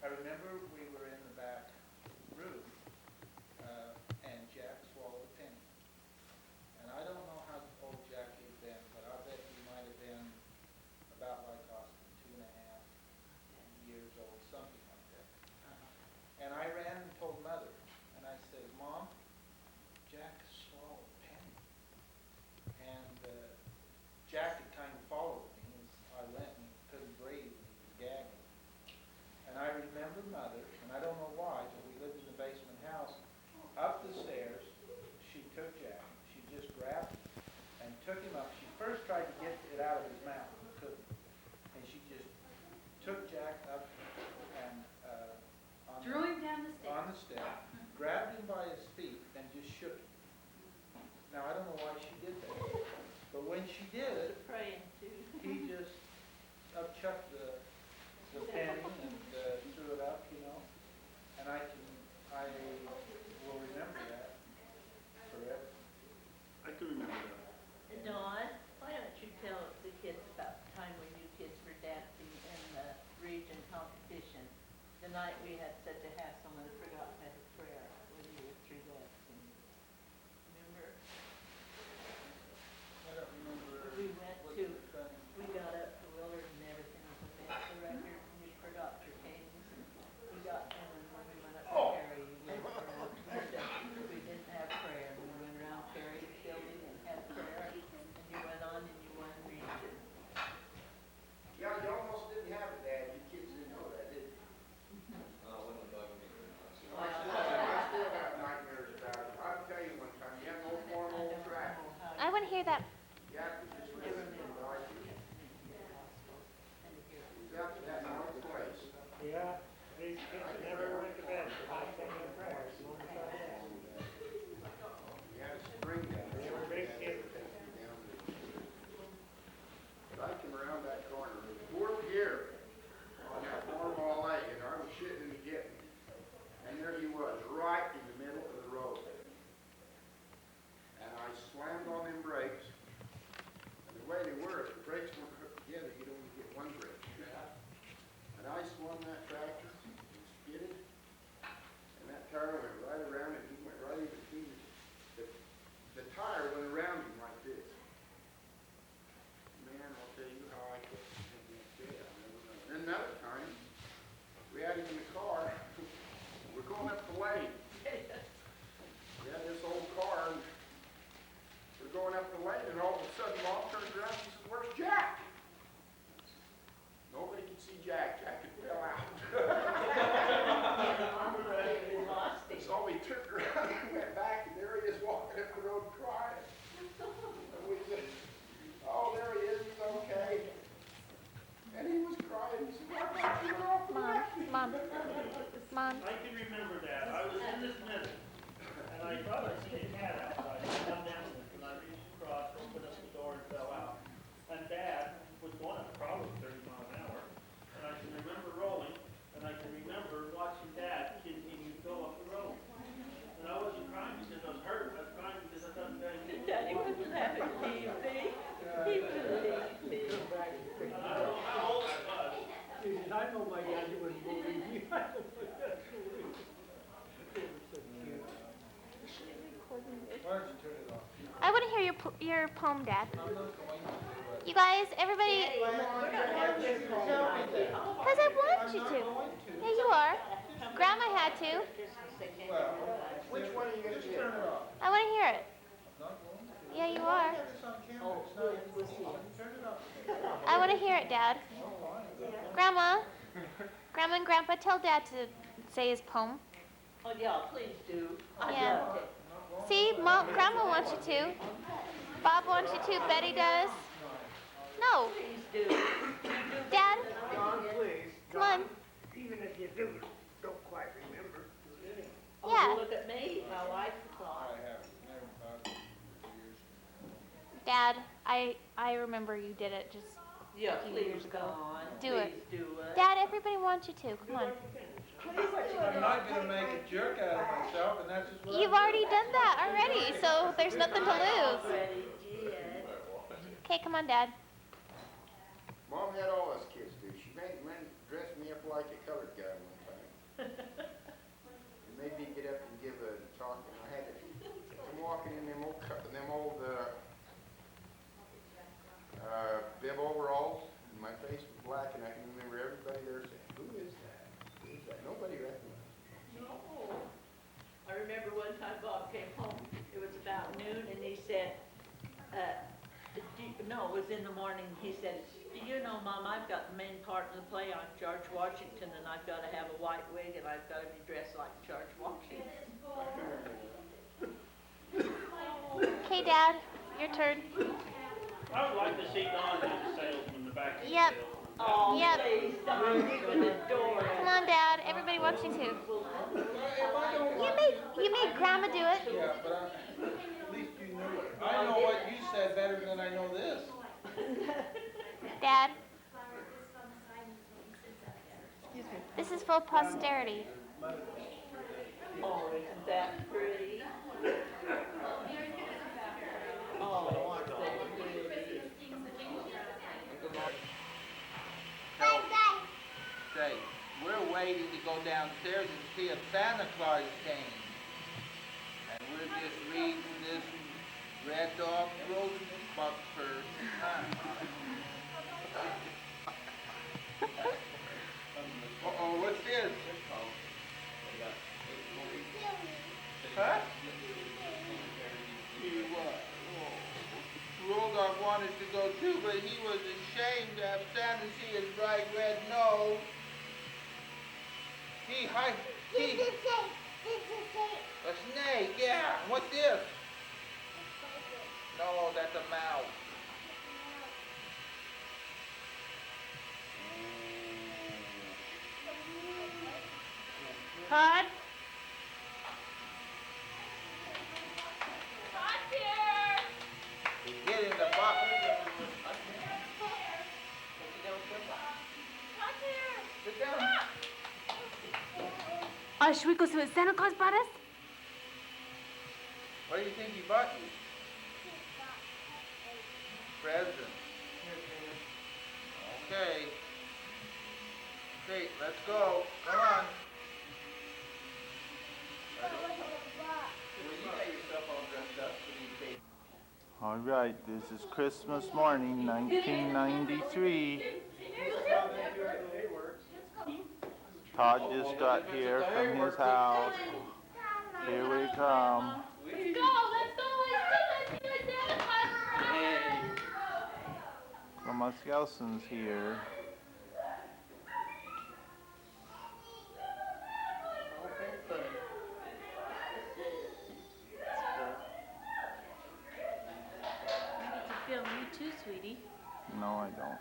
I remember we were in the back room, and Jack swallowed a penny. And I don't know how old Jack had been, but I bet he might have been about like Austin, 2.5 years old, something like that. And I ran and told Mother, and I said, Mom, Jack swallowed a penny. And Jack had kind of followed me as I went, and he couldn't breathe, and he was gagging. And I remember Mother, and I don't know why, but we lived in the basement house, up the stairs, she took Jack, she just grabbed him and took him up. She first tried to get it out of his mouth, and couldn't. And she just took Jack up and Drew him down the stairs. on the step, grabbed him by his feet, and just shook him. Now, I don't know why she did that, but when she did, Praying too. he just upchucked the penny and threw it up, you know. And I will remember that forever. I can remember that. Dawn, why don't you tell the kids about the time when you kids were dancing in the region competition? The night we had such a hassle and forgot to have a prayer when you were through dancing. Remember? I don't remember. We went what to, the fun- we got up to Willard and everything was a fancy record and you forgot your canes and we got, and then when we went up to Perry, you went around, we didn't have prayer. And we went around Perry's building and had prayer and you went on and you won region. Yeah, you almost didn't have it, Dad. You kids didn't know that, did you? I still have nightmares about it. I'll tell you one time, you have no formal track. I want to hear that. You have to just listen to the right. It's out to that mountain place. Yeah, these kids never went to bed without saying a prayer. As long as I did. You had a spring down there. They were big kids. But I came around that corner, it was 4th gear on that Cornwall Lake, and I was shitting and getting. And there he was, right in the middle of the road. And I slammed on them brakes. And the way they were, if the brakes weren't hooked together, you'd only get one brake. And I swung that tractor and skidded. And that tire went right around it. He went right in between the tire went around him like this. Man, I'll tell you how I kept thinking, yeah, I never know. And another time, we had him in the car. We're going up the lane. We had this old car, and we're going up the lane, and all of a sudden, Mom turns around and says, "Where's Jack?" Nobody could see Jack. Jack had fell out. We lost him. So we turned around and went back, and there he is walking up the road crying. And we said, "Oh, there he is. He's okay." And he was crying. He said, "I thought you were off the Mom, left." Mom. I can remember that. I was in this minute, and I thought I seen a cat outside. I come down and I reached across, opened up the door and fell out. And Dad was going at probably 30 miles an hour. And I can remember rolling, and I can remember watching Dad continue to go up the road. And I wasn't crying because I was hurt. I was crying because I thought Dad was Daddy wouldn't have it leave me. He would leave me. And I don't know how old I was. I know my daddy wouldn't believe me. I know my daddy wouldn't believe me. They were so cute. Why don't you turn it off? I want to hear your poem, Dad. I'm not going to do it. You guys, everybody, because I want you to. Yeah, you are. Grandma had to. Well, Which one are you going to just get? turn it off. I want to hear it. I'm not going to. Yeah, you are. It's on camera. It's not on. Turn it off. I want to hear it, Dad. Grandma. Grandma and Grandpa, tell Dad to say his poem. Oh, yeah, please do. I Yeah. loved it. See, Mom, Grandma wants you to. Bob wants you to. Betty does. No, Please do. Dad, John, please. come on. Even if you do, don't quite remember. Oh, Yeah. look at me, my wife thought. I haven't, never talked to you for years. Dad, I remember you did it. Just Yeah, few please years go ago. on. Do it. Please do it. Dad, everybody wants you to. Come on. I'm not gonna make a jerk out of myself, and that's just what You've I'm already done that already, so there's nothing to lose. Already did. Hey, come on, Dad. Mom had all us kids do. She dressed me up like a colored guy one time. It made me get up and give a talk, and I had to, I'm walking in them old bib overalls, and my face was black, and I can remember everybody there saying, who is that? Who is that? Nobody recognized me. No. I remember one time Bob came home, it was about noon, and he said, no, it was in the morning, he said, do you know, Mom, I've got the main part of the play on George Washington, and I've got to have a white wig, and I've got to be dressed like George Washington. Okay, Dad, your turn. I would like to see Don do the salesman, the back of the Yep. salesman. Oh, Yep. please, Don, you would adore it. Come on, Dad. Everybody wants you to. You made Grandma do it. Yeah, but at least you knew it. I know what you said better than I know this. Dad. This is for posterity. Oh, isn't that pretty? Oh, aren't they pretty? Say, we're waiting to go downstairs and see if Santa Claus came. And we're just reading this Red Dog Frozen book first. Uh-oh, what's this? Huh? See what? Bulldog wanted to go too, but he was ashamed to have Santa see his bright red nose. A snake, yeah. What's this? No, that's a mouse. Todd? Get in the box. Sit down. Should we go see what Santa Claus brought us? What do you think he bought you? Present. Okay. Okay, let's go. Come on. Well, you got yourself all dressed up for these days. All right, this is Christmas morning, 1993. Todd just got here from his house. Here we come. Let's go, Santa Claus. Grandma Skelson's here. Film you too, sweetie. No, I don't.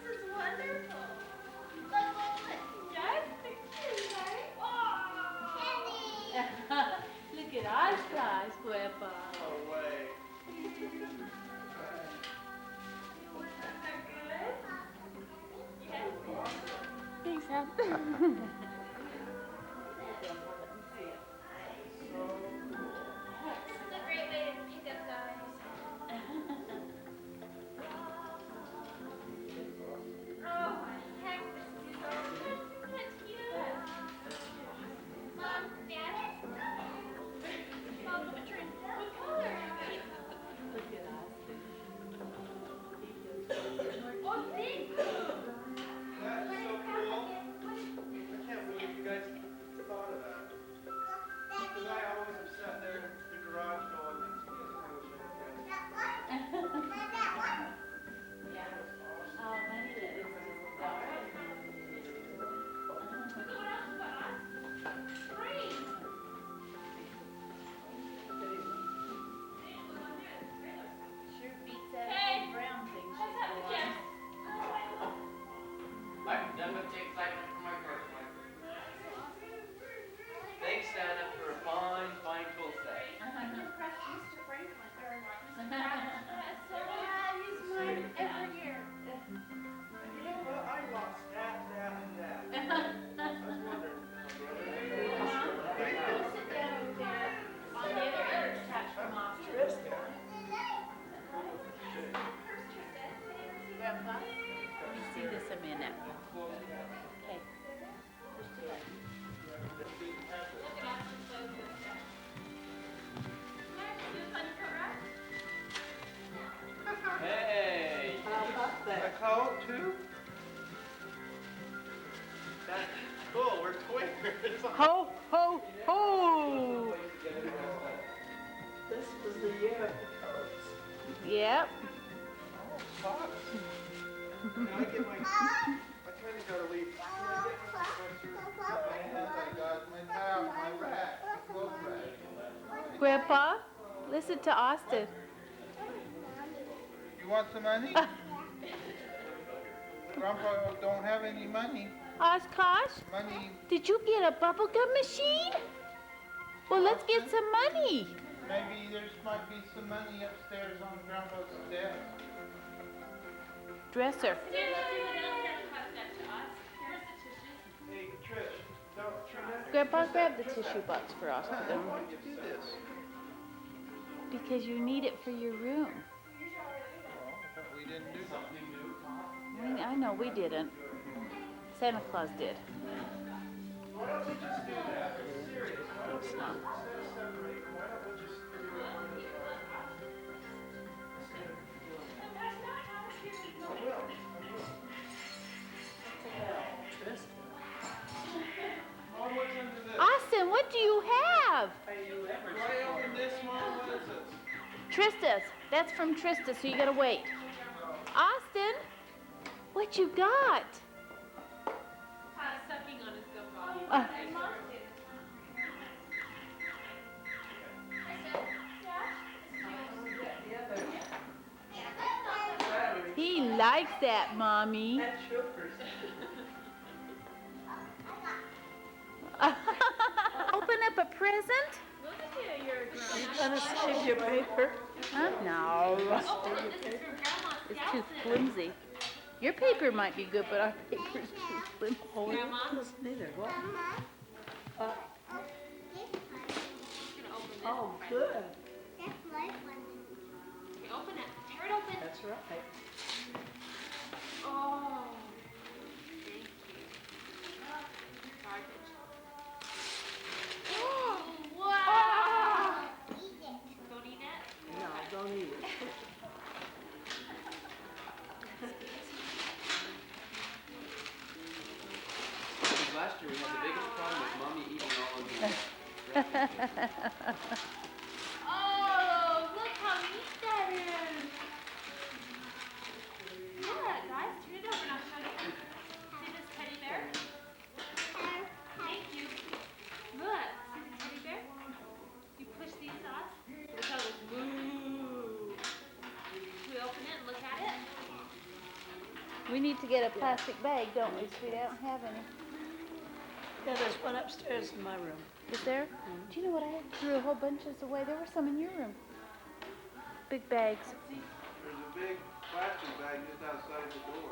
This is wonderful. Look at our eyes, Grandpa. No way. Thanks, Sam. Thanks, Santa, for a fine, fine tool set. I lost that, and that. I was wondering. Sit down over there on the other end, attached from Oscar. Cool, we're twins. Ho, ho, ho! This was the year of the coats. Yep. Socks. Can I get my, I kind of gotta leave. Can I get my sweatshirt? My hat, I got my towel, my rack, my clothes rack. Grandpa, listen to Austin. You want some money? Grandpa don't have any money. Oshkosh, Money, did you get a bubblegum machine? Well, let's get some money. maybe there's might be some money upstairs on Grandpa's desk. Dresser. Here, let's see what else Santa Claus got to us. Here's the tissues. Hey, Trish, don't Grandpa, grab the tissue box for Austin. Why did you do this? Because you need it for your room. Well, we didn't do something new. I know we didn't. Santa Claus did. Why don't we just do that? Seriously, instead of separating, why don't we just do it on the, instead of doing it? I will. Mom, what's under this? Austin, what do you have? Hey, you ever Do I open this, Mom? What is this? Trista's. That's from Trista, so you gotta wait. Austin, what you got? Sucking on his gum ball. Uh, he likes that, Mommy. That's yours. Open up a present? Look at you, you're a grown You gonna save your paper? Huh? No. Oh, this is from Grandma's It's too Scouts. flimsy. Your paper might be good, but our paper's too flimsy. Grandma? Neither, what? I'm gonna open this. Oh, right good. now. Okay, open it. Tear it open. That's right. Oh. Thank you. Garbage. Wow. Don't eat it? No, don't eat it. Because last year we had the biggest problem with Mommy eating all of the Oh, look how neat that is. Yeah, guys, turn it over and I'll show you. See this teddy bear? Thank you. Look, see the teddy bear? You push these off, look how it moves. We open it and look at it. We need to get a plastic bag, don't we, sweetie? I don't have any. Yeah, there's one upstairs in my room. Is there? Do you know what? I threw a whole bunches away. There were some in your room. Big bags. There's a big plastic bag just outside the door.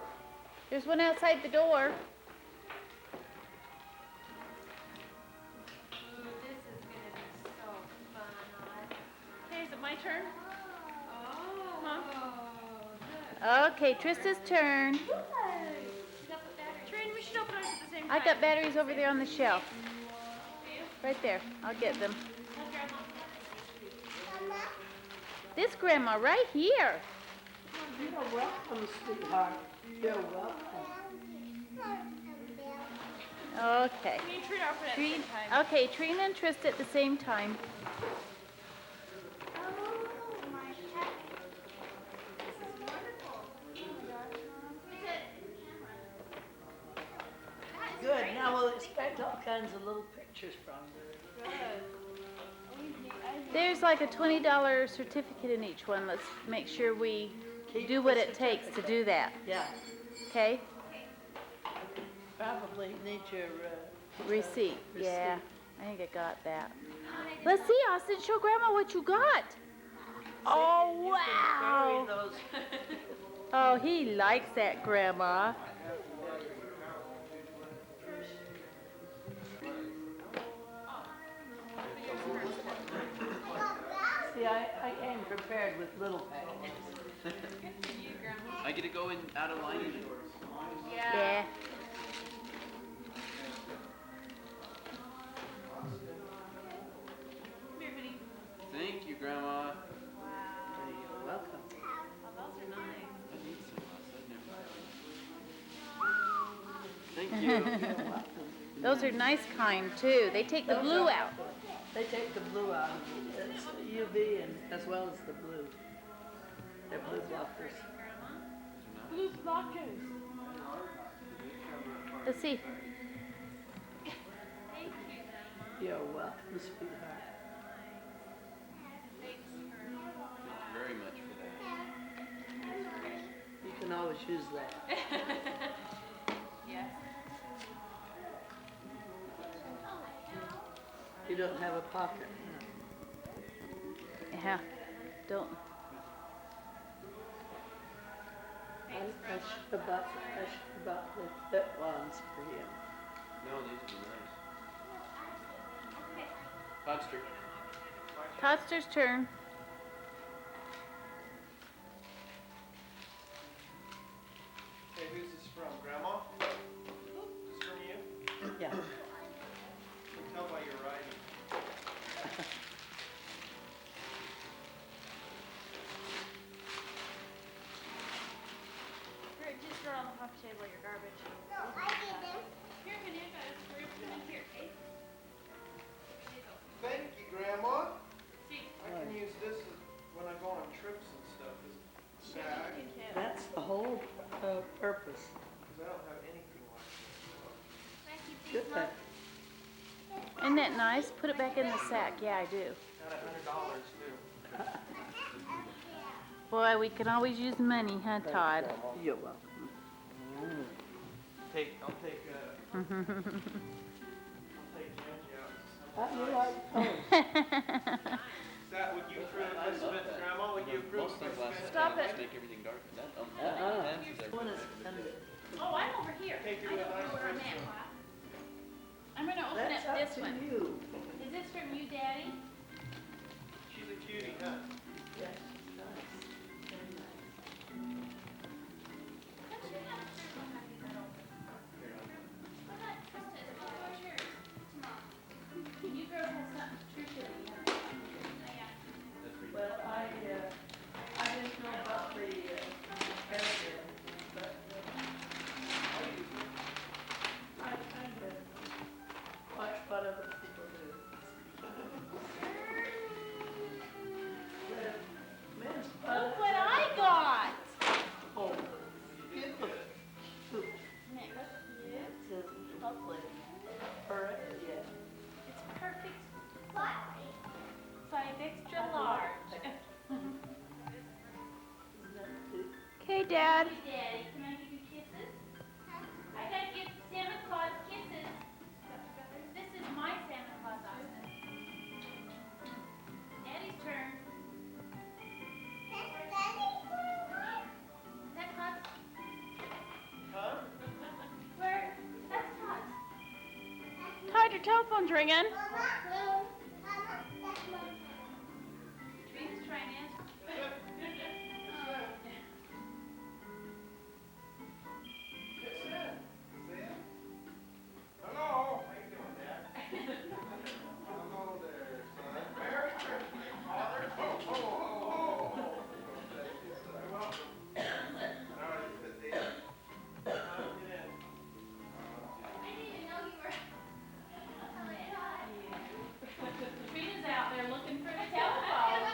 There's one outside the door. Ooh, this is gonna be so fun. Okay, is it my turn? Oh. Huh? Okay, Trista's turn. You got the battery. Trin, we should open ours at the same time. I got batteries over there on the shelf. Right there. I'll get them. This grandma right here. You're welcome, sweetheart. You're welcome. Okay. Me and Trina open it at the same Trina, time. okay, Trina and Trista at the same time. Good, now we'll expect all kinds of little pictures from you. There's like a $20 certificate in each one. Let's make sure we Keep do what the it takes to do that. Yeah, Okay? probably need your, Receipt. Receipt. Yeah, I think I got that. Let's see, Austin. Show Grandma what you got. Oh, bury wow. those. Oh, he likes that, Grandma. See, I came prepared with little packages. I get to go in out of line even. Yeah. Thank you, Grandma. You're welcome. Oh, those are nice. I need sunglasses. I've never had them. Thank Thank you. Those are nice kind too. They take the Those blue are- out. They take the blue out of it. It's UV and as well as the blue. They're blue blockers. Blue blockers. Let's see. Thank you, Grandma. You're welcome, sweetheart. Thanks for. Very much for that. You can always use that. Yes. You don't have a pocket. Yeah. Don't. I should have bought the fit ones for you. No, these are nice. Podster. Toddster's turn. Hey, who's this from? Grandma? This from you? Yeah. I can tell by your writing. Just throw on the coffee table your garbage. No, I didn't. Here, honey, I got it for you. Put it here, okay? There you go. Thank you, Grandma. See, I can use this when I go on trips and stuff as a bag, you can. That's the whole purpose. because I don't have anything like this. Thank you, Good please, Mom. thing. Isn't that nice? Put it back in the sack. Yeah, I do. Got $100 too. Boy, we can always use money, huh, Todd? You're welcome. I'll take Angie out. How do you like those? Is that what you approve, Elizabeth? Grandma, would you approve Most if I things last spent Stop night it. make everything dark. That Uh-uh. is One is under. Oh, I'm over here. Take I your don't know nice where I'm dress at, on. Pop. I'm gonna open That's up up this to one. you. Is this from you, Daddy? She's a cutie, huh? Yes, nice. Very nice. Don't you have a fruit one? Have you got open? What about Trista? What's yours? Tomorrow. You girls have something Trisha that you have. Well, I didn't know about the paragraph, but I kind of watch what other people do. The men's Look what I got! Oh, good. Nick, It says lovely. Or, yeah. it's perfect. Size extra large. Okay, Dad. Hey, Daddy, can I give you kisses? I gotta give Santa Claus kisses. This is my Santa Claus, Austin. Daddy's turn. Is that Todd? Huh? Where? That's Todd. Todd, your telephone's ringing. Trina's trying to answer. Hello. How you doing, Dad? Hello there, son. Merry Christmas, Father. Ho, ho, ho, ho. You're welcome. How are you, Dad? Come in. I didn't even know you were. Trina's out there looking for the telephone.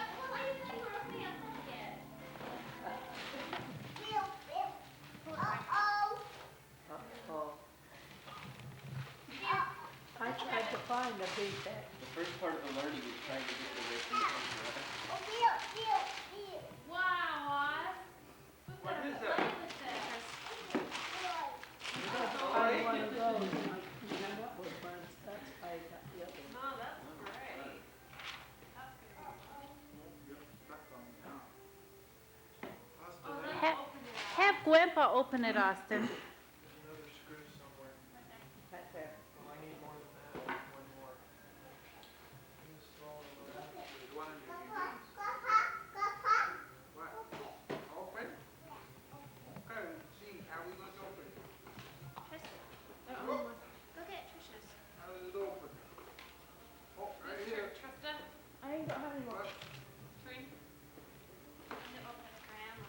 Uh-oh. I tried to find a big bag. The first part of the learning is trying to get away from the computer. Wow, Oz. What is that? Play with this. I tried to find one of those, and I couldn't come up with one, that's why I got the other one. Oh, that's great. Austin, Ha- have Grandpa open it, Austin. there's another screw somewhere. Right there. Oh, I need more than that. One more. This small one. One of you needs. What? Open? Okay, see, how we gonna open it? Go get Trisha's. How does it open? Oh, right here. Trista. I ain't got any more. Trina. I'm gonna open it for Grandma.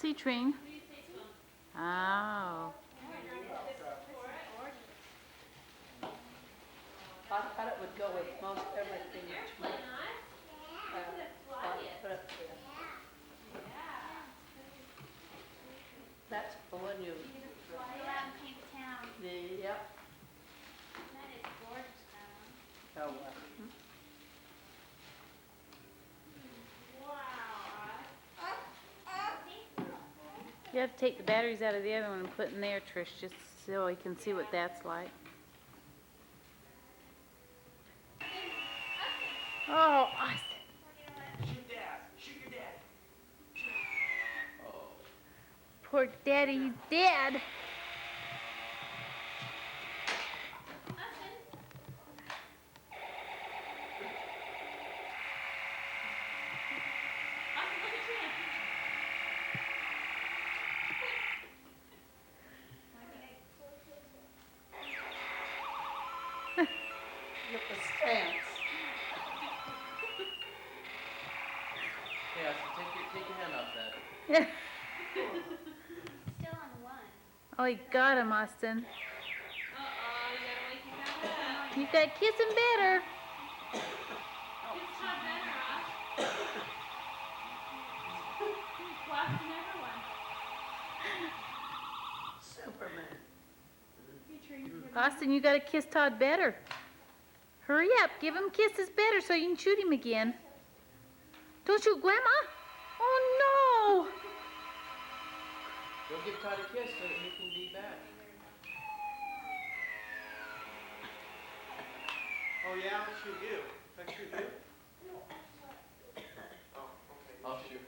see, Trine? What do you say to him? Oh. I thought it would go with most everything. Airplane, us? Look at it fly it. Put up there. Yeah. That's the one you, Fly out in Cape Town. yep. That is gorgeous, Grandma. Oh, well. You have to take the batteries out of the other one and put in there, Trish, just so you can see what that's like. Oh, Austin. Shoot dad. Shoot your dad. Poor Daddy's dead. Get the stance. Yeah, so take your hand off that. Still on one. Oh, he got him, Austin. Uh-oh, you gotta wake him back up. You gotta kiss him better. Kiss Todd better, Ross. Blasting everyone. Superman. Austin, you gotta kiss Todd better. Hurry up, give him kisses better so you can shoot him again. Don't shoot Grandma. Oh no! Go give Todd a kiss so that he can be back. Oh yeah, I'll shoot you. Can I shoot you? Oh, okay. I'll shoot.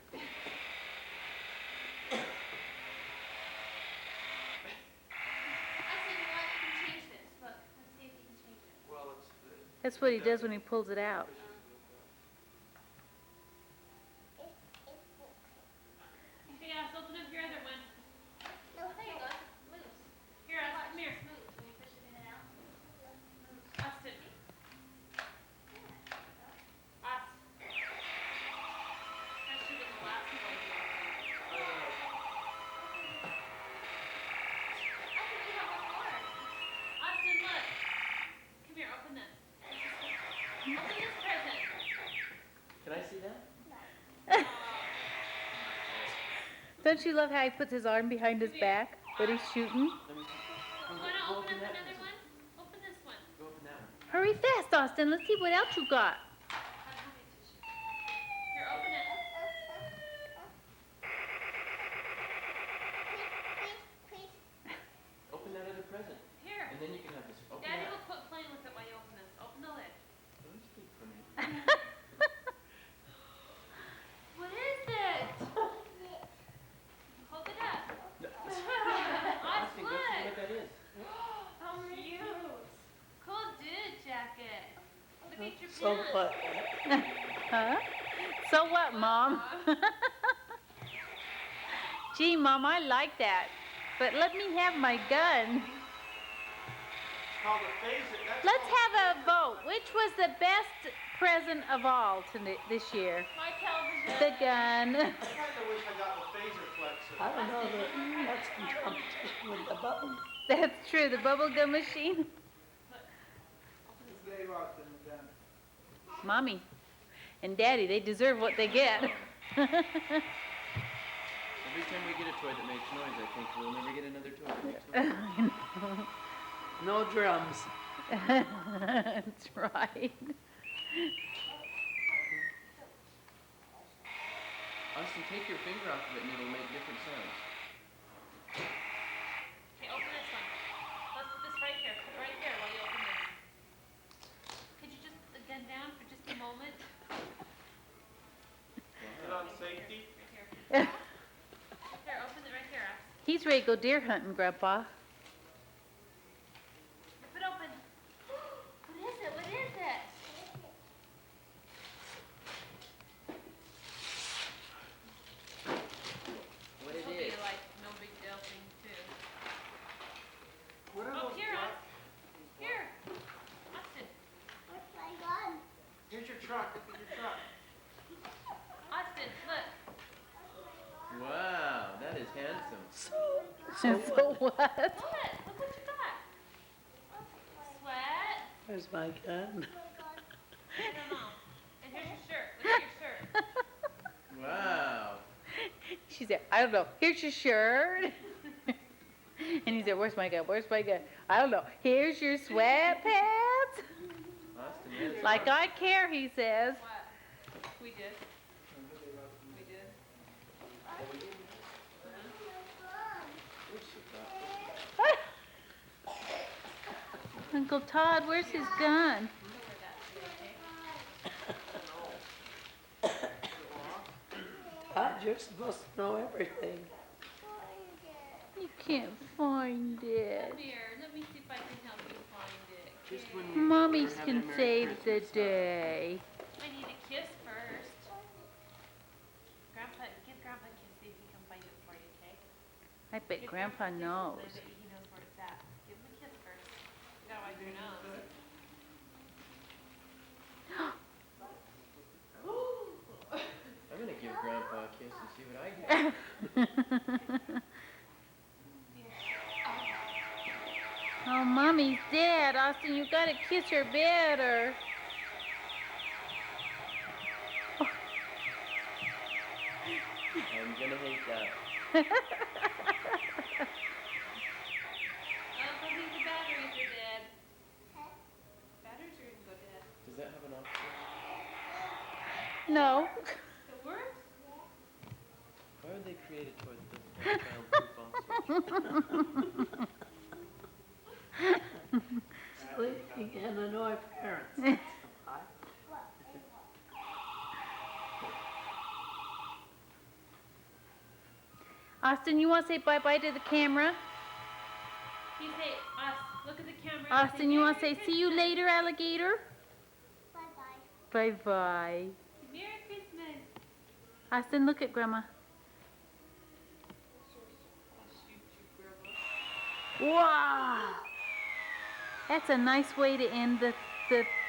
Well, it's the... That's what he does when he pulls it out. Okay, Ross, open up your other one. Oh, there you go. Loose. Here, Ross, come here. Smooth. When you push it in and out. Austin. That's shooting the last one. Austin, look. Come here, open this. Open this present. Can I see that? Don't you love how he puts his arm behind his back when he's shooting? Let me see. You wanna open up another one? Open this one. Go open that one. Hurry fast, Austin. Let's see what else you got. Here, open it. Open that other present. Here. And then you can have this. Open Daddy that. will quit playing with it while you open this. Open the lid. Let me speak for me. What is it? Hold it up. Austin, go see what that is. How cute. Cool dude jacket. Look at your So pants. what? Huh? So what, Mom? Gee, Mom, I like that. But let me have my gun. It's called a phaser. That's Let's called have a vote. Which was the best present of all this year? My television. The gun. I kinda wish I got the phaser flex. I don't know, that's in competition with the bubble. That's true, the bubble gum machine. Who gave Austin the gun? Mommy and Daddy, they deserve what they get. Every time we get a toy that makes noise, I think we'll never get another toy that makes noise. No drums. That's right. Austin, take your finger off of it and it'll make different sounds. Okay, open this one. Let's put this right here. Put it right here while you open this. Could you just put the gun down for just a moment? Is it on safety? Right here. Here, open it right here, Ross. He's ready to go deer hunting, Grandpa. Rip it open. What is it? What is it? What This it will is. be like no big deal thing too. What are Oh, those here, black- Ross. Here. Austin. Here's your truck. Look at your truck. Austin, look. Wow, that So what? What? Look what you got. Sweat. Where's my gun? Here's your mom. And here's your shirt. Look at your shirt. Wow. She said, I don't know. Here's your shirt. And he said, where's my gun? Where's my gun? I don't know. Here's your sweatpants. Austin, yeah, it's Like I care, he says. What? We did. We did. Uncle Todd, where's his gun? Todd, you're supposed to know everything. You can't find it. Come here. Let me see if I can help you find it. just when Here. you Mommies were having can a Merry save the Christmas, huh? day. I need a kiss first. Grandpa, give Grandpa a kiss. See if he can find it for you, okay? I bet Give Grandpa a kiss, knows. and I bet he knows where it's at. Give him a kiss first. You gotta wipe your nose. I'm gonna give Grandpa a kiss and see what I get. Oh, Mommy's dead. Austin, you gotta kiss her better. I'm gonna hate that. Oh, I think the batteries are dead. Batteries are gonna go dead. Does that have an option? No. It works? Why would they create a toy that doesn't have childproof option? Sleeping and annoy parents. That's why. Austin, you wanna say bye-bye to the camera? You say, us, look at the camera. and Austin, you wanna Merry say see you Christmas." later, alligator? Bye-bye. Merry Christmas. Austin, look at Grandma. I'll shoot you, Grandma. Wow. That's a nice way to end the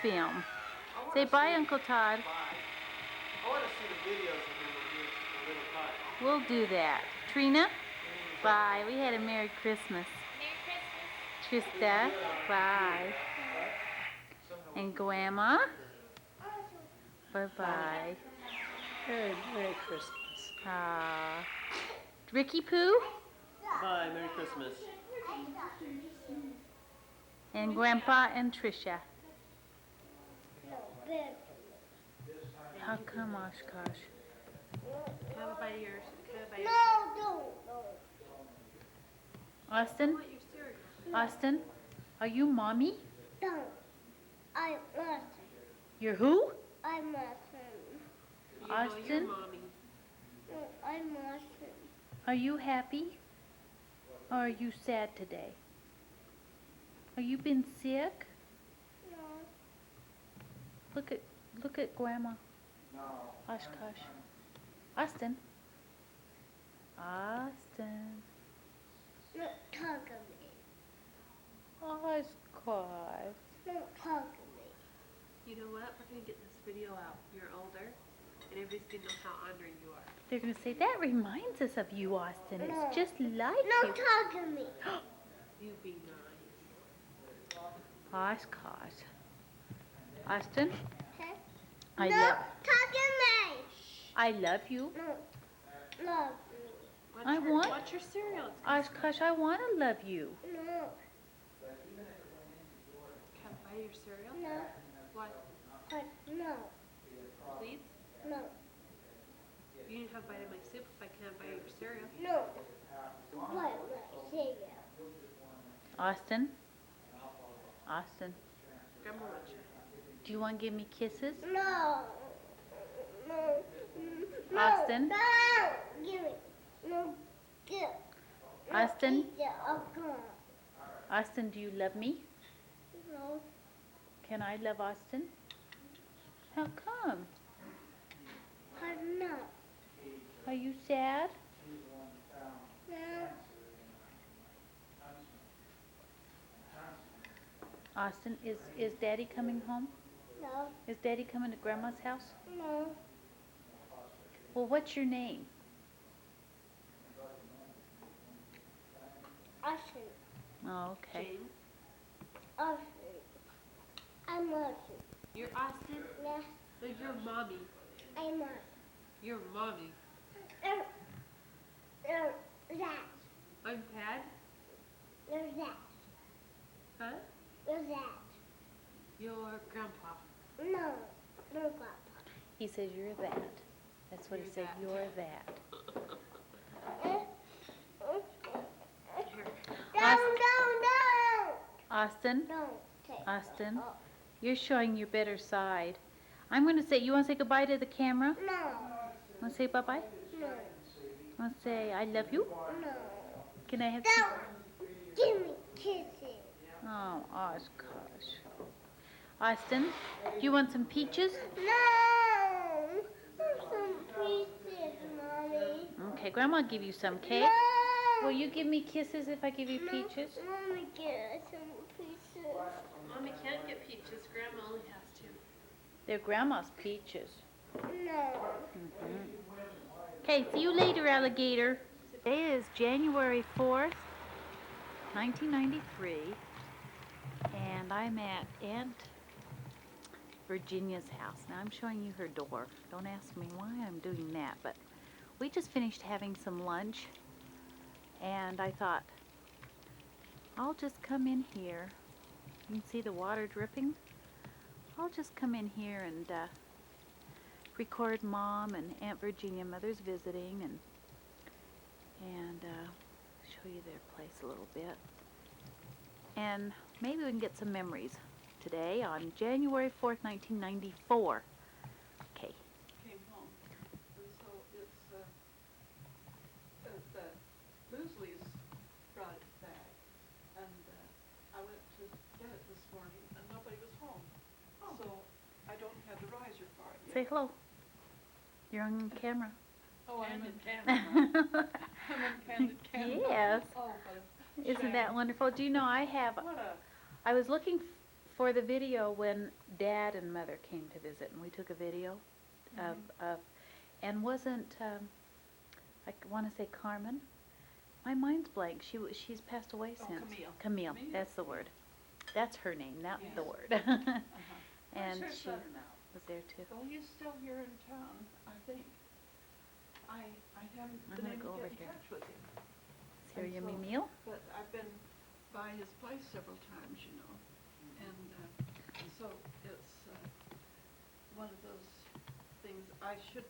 film. Say bye, Uncle Todd. Bye. I want to see the videos of him when he was a little kid. We'll do that. Trina, bye. We had a Merry Christmas. Merry Christmas. Trista, bye. And Grandma, bye-bye. Merry Christmas. Ricky Poo Bye, Merry Christmas. and Grandpa and Trisha. How come, Oshkosh? Have a bite of yours. Have a bite of yours. Austin? I want your cereal. Austin? Are you mommy? No, I must. You're who? I mustn't. You know Austin? your mommy. No, I mustn't. Are you happy? Or are you sad today? Are you been sick? No. Look at Grandma. Oshkosh. Austin. Austin. No, talk to me. Oshkosh. No, talk to me. You know what? We're gonna get this video out. You're older, and everybody's gonna know how honored you are. They're gonna say, that reminds us of you, Austin. No. It's just like No, you. talk to me. You be nice. Oshkosh. Austin, Okay? I no, love talk to me. I love you. No, love me. Watch your cereal. It's gonna Oshkosh, I wanna love you. No, Can I buy your cereal? no, What? but no, Please? no, You can have a bite of my soup if I can't buy your cereal. no. What am I saying? Austin? Austin, Grandma wants you. do you wanna give me kisses? No. No. No. Austin? No. Give it. No. Give. No, Austin? eat it. I'll come. Austin, do you love me? No. Can I love Austin? How come? I'm not. Are you sad? No. Austin, is Daddy coming home? No. Is Daddy coming to Grandma's house? No. Well, what's your name? Oh, okay. James. Austin. I'm Austin. You're Austin? Yeah, No, you're mommy. I'm Austin. You're mommy. That. I'm Dad? There's that. Huh? There's that. You're Grandpa. No, no Papa. He says you're that. That's what he You're said. that. You're that. Here. Don't. Austin, Don't take Austin, it off. you're showing your better side. I'm going to say, you want to say goodbye to the camera? No, Want to say bye-bye? no, Want to say I love you? no. Can I have Don't give me kisses. Oh, gosh. Austin, do you want some peaches? No. Some pieces, Mommy. Okay, Grandma will give you some, okay? No. Will you give me kisses if I give you peaches? Mommy, get some pieces. Mommy can't get peaches. Grandma only has to. They're Grandma's peaches. No. Okay, see you later, alligator. Today is January 4th, 1993, and I'm at Aunt Virginia's house. Now I'm showing you her door. Don't ask me why I'm doing that, but we just finished having some lunch, and I thought, I'll just come in here. You can see the water dripping. I'll just come in here and record Mom and Aunt Virginia. Mother's visiting, and show you their place a little bit. And maybe we can get some memories today on January 4th, 1994. Okay. Came home, and so it's, the Loosleys brought it back, and, I went to get it this morning, and nobody was home. So, I don't have the riser for it yet. Say hello. You're on camera. Oh, I'm in camera. I'm in candid camera. Yes. Oh, what a Isn't that shame. wonderful? Do you know I have, What a, I was looking for the video when Dad and Mother came to visit, and we took a video of and wasn't, I want to say Carmen? My mind's blank. She's passed away Oh, since. Camille. Camille, Camille? that's the word. That's her name, not Yes. the word. And where's she her son now? was there too. Well, he's still here in town, I think. I haven't I'm been gonna able go to over get in here. touch with him. Is here And your so- meal? But I've been by his place several times, you know, and so it's one of those things I should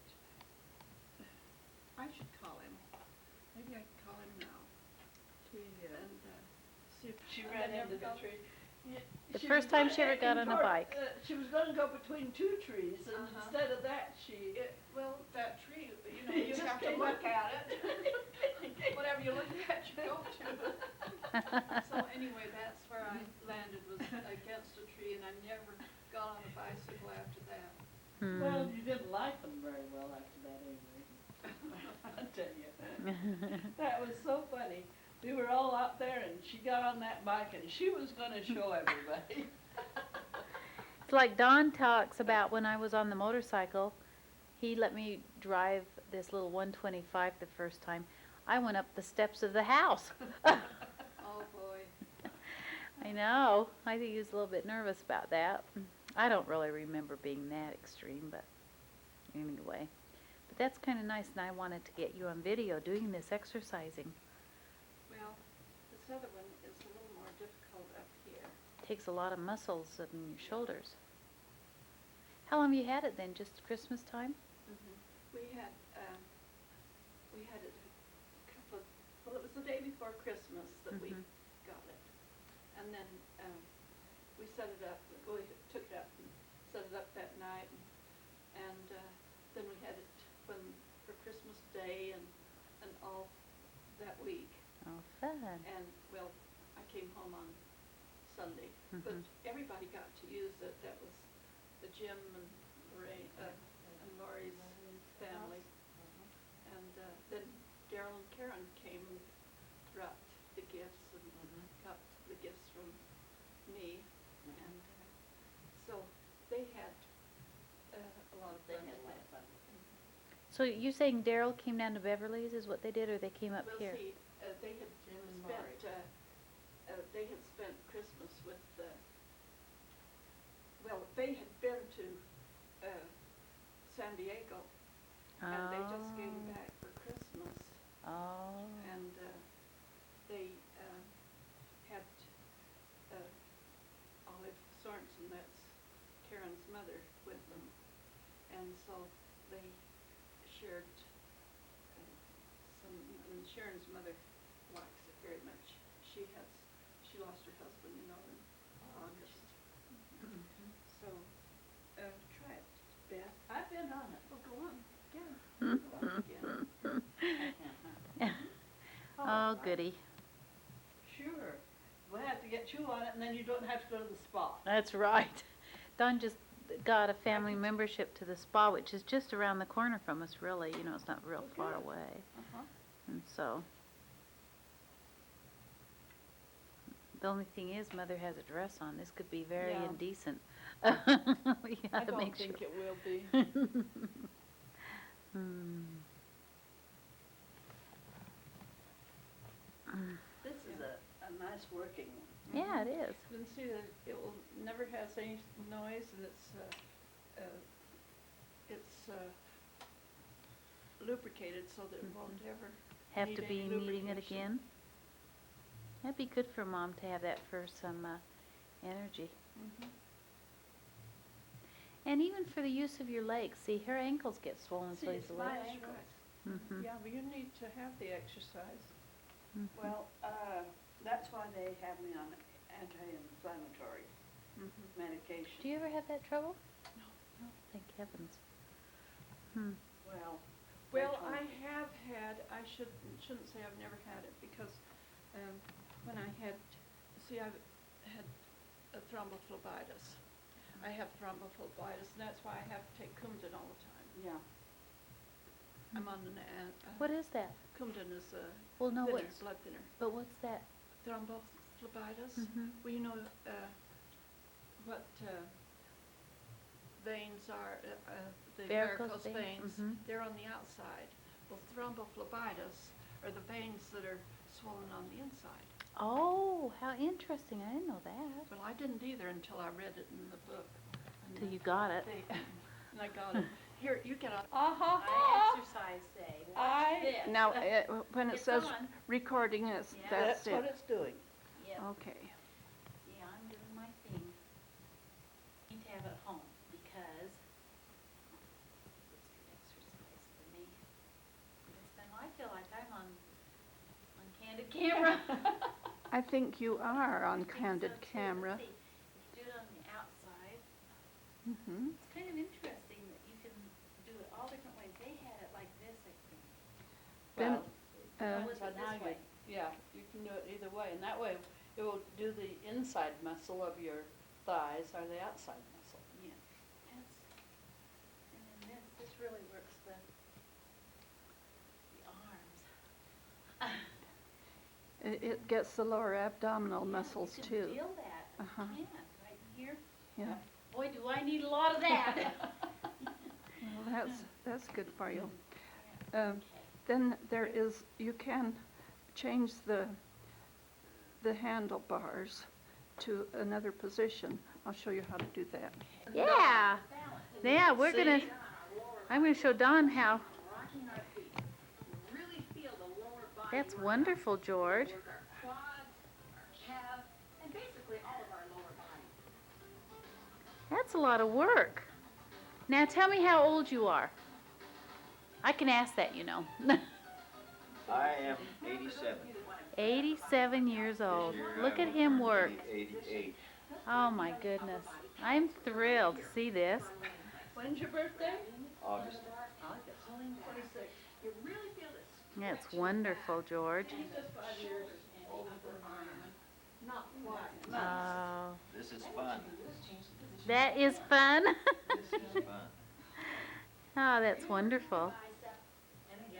call him. Maybe I can call him now. And see if She and ran I never into the got- tree. Yeah, The she first was time gonna- she ever got in on a part, bike. she was gonna go between two trees, and Uh-huh. instead of that, she. Well, that tree, you know, It you just have to came look up. at it. Whatever you look at, you go to. So anyway, that's where I landed, was against a tree, and I never got on a bicycle after that. Well, you didn't like them very well after that anyway. I tell you, that was so funny. We were all out there, and she got on that bike, and she was gonna show everybody. It's like Don talks about when I was on the motorcycle. He let me drive this little 125 the first time. I went up the steps of the house. Oh, boy. I know. I think he was a little bit nervous about that. I don't really remember being that extreme, but anyway. But that's kind of nice, and I wanted to get you on video doing this exercising. Well, this other one is a little more difficult up here. Takes a lot of muscles in your shoulders. How long have you had it then? Just Christmas time? We had it a couple of, well, it was the day before Christmas that we Mhm. got it. And then, we set it up, we took it up and set it up that night, and then we had it for Christmas Day and all that week. Oh, fun. And, well, I came home on Sunday, but Mhm. everybody got to use it. That was the Jim and Lorraine, and Lori's family. And then Daryl and Karen came and brought the gifts and got the gifts from me. And so they had a lot of fun with that. So you're saying Daryl came down to Beverly's is what they did, or they came up Well, here? see, they had Jim and spent, Lori. they had been to San Diego, and they just came back for Christmas, Oh. and they had Olive Sorensen, that's Karen's mother, with them, and so they shared some, and Sharon's mother likes it very much. She lost her husband, you know, in August. So, try it, Beth. I've been on it. Well, go on, again. Go on again. Oh, goody. Sure. We'll have to get you on it, and then you don't have to go to the spa. That's right. Don just got a family membership to the spa, which is just around the corner from us, really. You know, it's not real far away. Uh-huh. And so, the only thing is, Mother has a dress on. This could be very Yeah. indecent. We I gotta don't make think sure. it will be. This is a nice working one. Yeah, it is. You can see that it will never has any noise, and it's lubricated so that it won't ever Have need to be any needing it lubrication. again. That'd be good for Mom to have that for some energy. Mhm. And even for the use of your legs. See, her ankles get swollen See, so it's easily. my That's ankles. right. Mm-hmm. Yeah, but you need to have the exercise. Well, that's why they have me on anti-inflammatory medication. Do you ever have that trouble? No. No, thank heavens. Well, Well, Which one? I have had, I shouldn't say I've never had it, because when I had, see, I've had a thrombophlebitis. I have thrombophlebitis, and that's why I have to take Coumadin all the time. yeah. I'm on an, What is that? Coumadin is a Well, no, thinner, what's, blood thinner. but what's that? Thrombophlebitis? Mhm. Well, you know what veins are, the Varicose varicose veins? veins, Mhm. they're on the outside. Well, thrombophlebitis are the veins that are swollen on the inside. Oh, how interesting. I didn't know that. Well, I didn't either until I read it in the book. Until you got it. And I got it. Here, you get on. Uh-huh. exercise say, watch this. Now, when it It's says on. recording, Yeah. that's That's what it. it's doing. Yep. Okay. Yeah, I'm doing my thing. Need to have it home because it's good exercise for me. This time I feel like I'm on candid camera. I think you are on I think so, candid too. camera. Let's see. If you do it on the outside, Mm-hmm. it's kind of interesting that you can do it all different ways. They had it like this, I think. Then, Or was So it now this way? yeah, you can do it either way, and that way it will do the inside muscle of your thighs or the outside muscle. Yeah. That's, and then this really works the arms. It gets the lower abdominal muscles You too. can feel that. Uh-huh. You can, right in here. Yeah. Boy, do I need a lot of that. Well, that's good for you. Okay. Then there is, you can change the handlebars to another position. I'll show you how to do that. Yeah. Balance. Yeah, we're gonna, I'm gonna show Don how. Rocking our feet. Really feel the lower body. That's work wonderful, George. Work our quads, our calves, and basically all of our lower body. That's a lot of work. Now tell me how old you are. I can ask that, you know. I am 87. 87 years old. This year Look I at will him be work. 88. Oh my goodness. I'm thrilled to see this. When's your birthday? August. August 26th. You really feel this. That's wonderful, George. He's just 5 years older than I am. Not quite. Oh, This is fun. that is fun. This is fun. Oh, that's wonderful.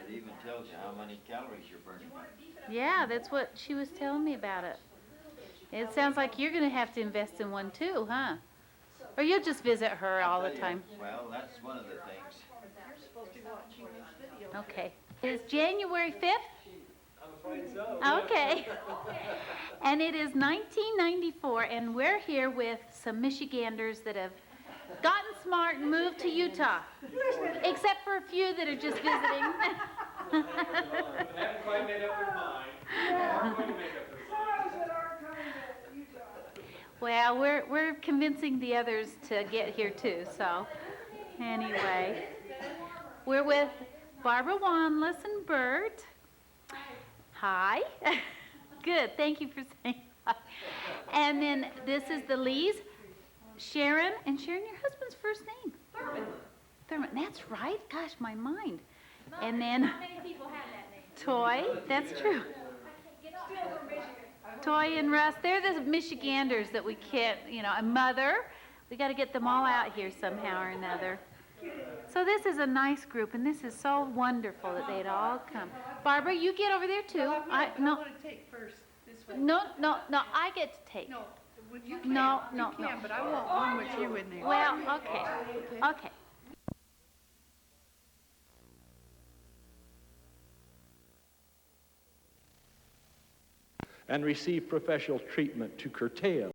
It even tells you how many calories you're burning. Yeah, that's what she was telling me about it. It sounds like you're going to have to invest in one too, huh? Or you'll just visit her all the time. Well, that's one of the things. You're supposed to be watching this video. Okay. It's January 5th? I'm afraid so. Okay. And it is 1994, and we're here with some Michiganders that have gotten smart and moved to Utah. Except for a few that are just visiting. Haven't quite made up their mind. Are going to make up their mind. Well, we're convincing the others to get here too, so anyway. We're with Barbara Wanless and Bert. Hi. Good, thank you for saying hi. And then this is the Lees, Sharon, and Sharon, your husband's first name? Thurman, that's right. Gosh, my mind. And then Not many people have that name. Toy, that's true. Toy and Russ, they're the Michiganders that we can't, you know, and Mother. We got to get them all out here somehow or another. So this is a nice group, and this is so wonderful that they'd all come. Barbara, you get over there too. I want to take first this way. No, I get to take. No, you can. No, You can, but I want one with you in there. Well, okay. And receive professional treatment to curtail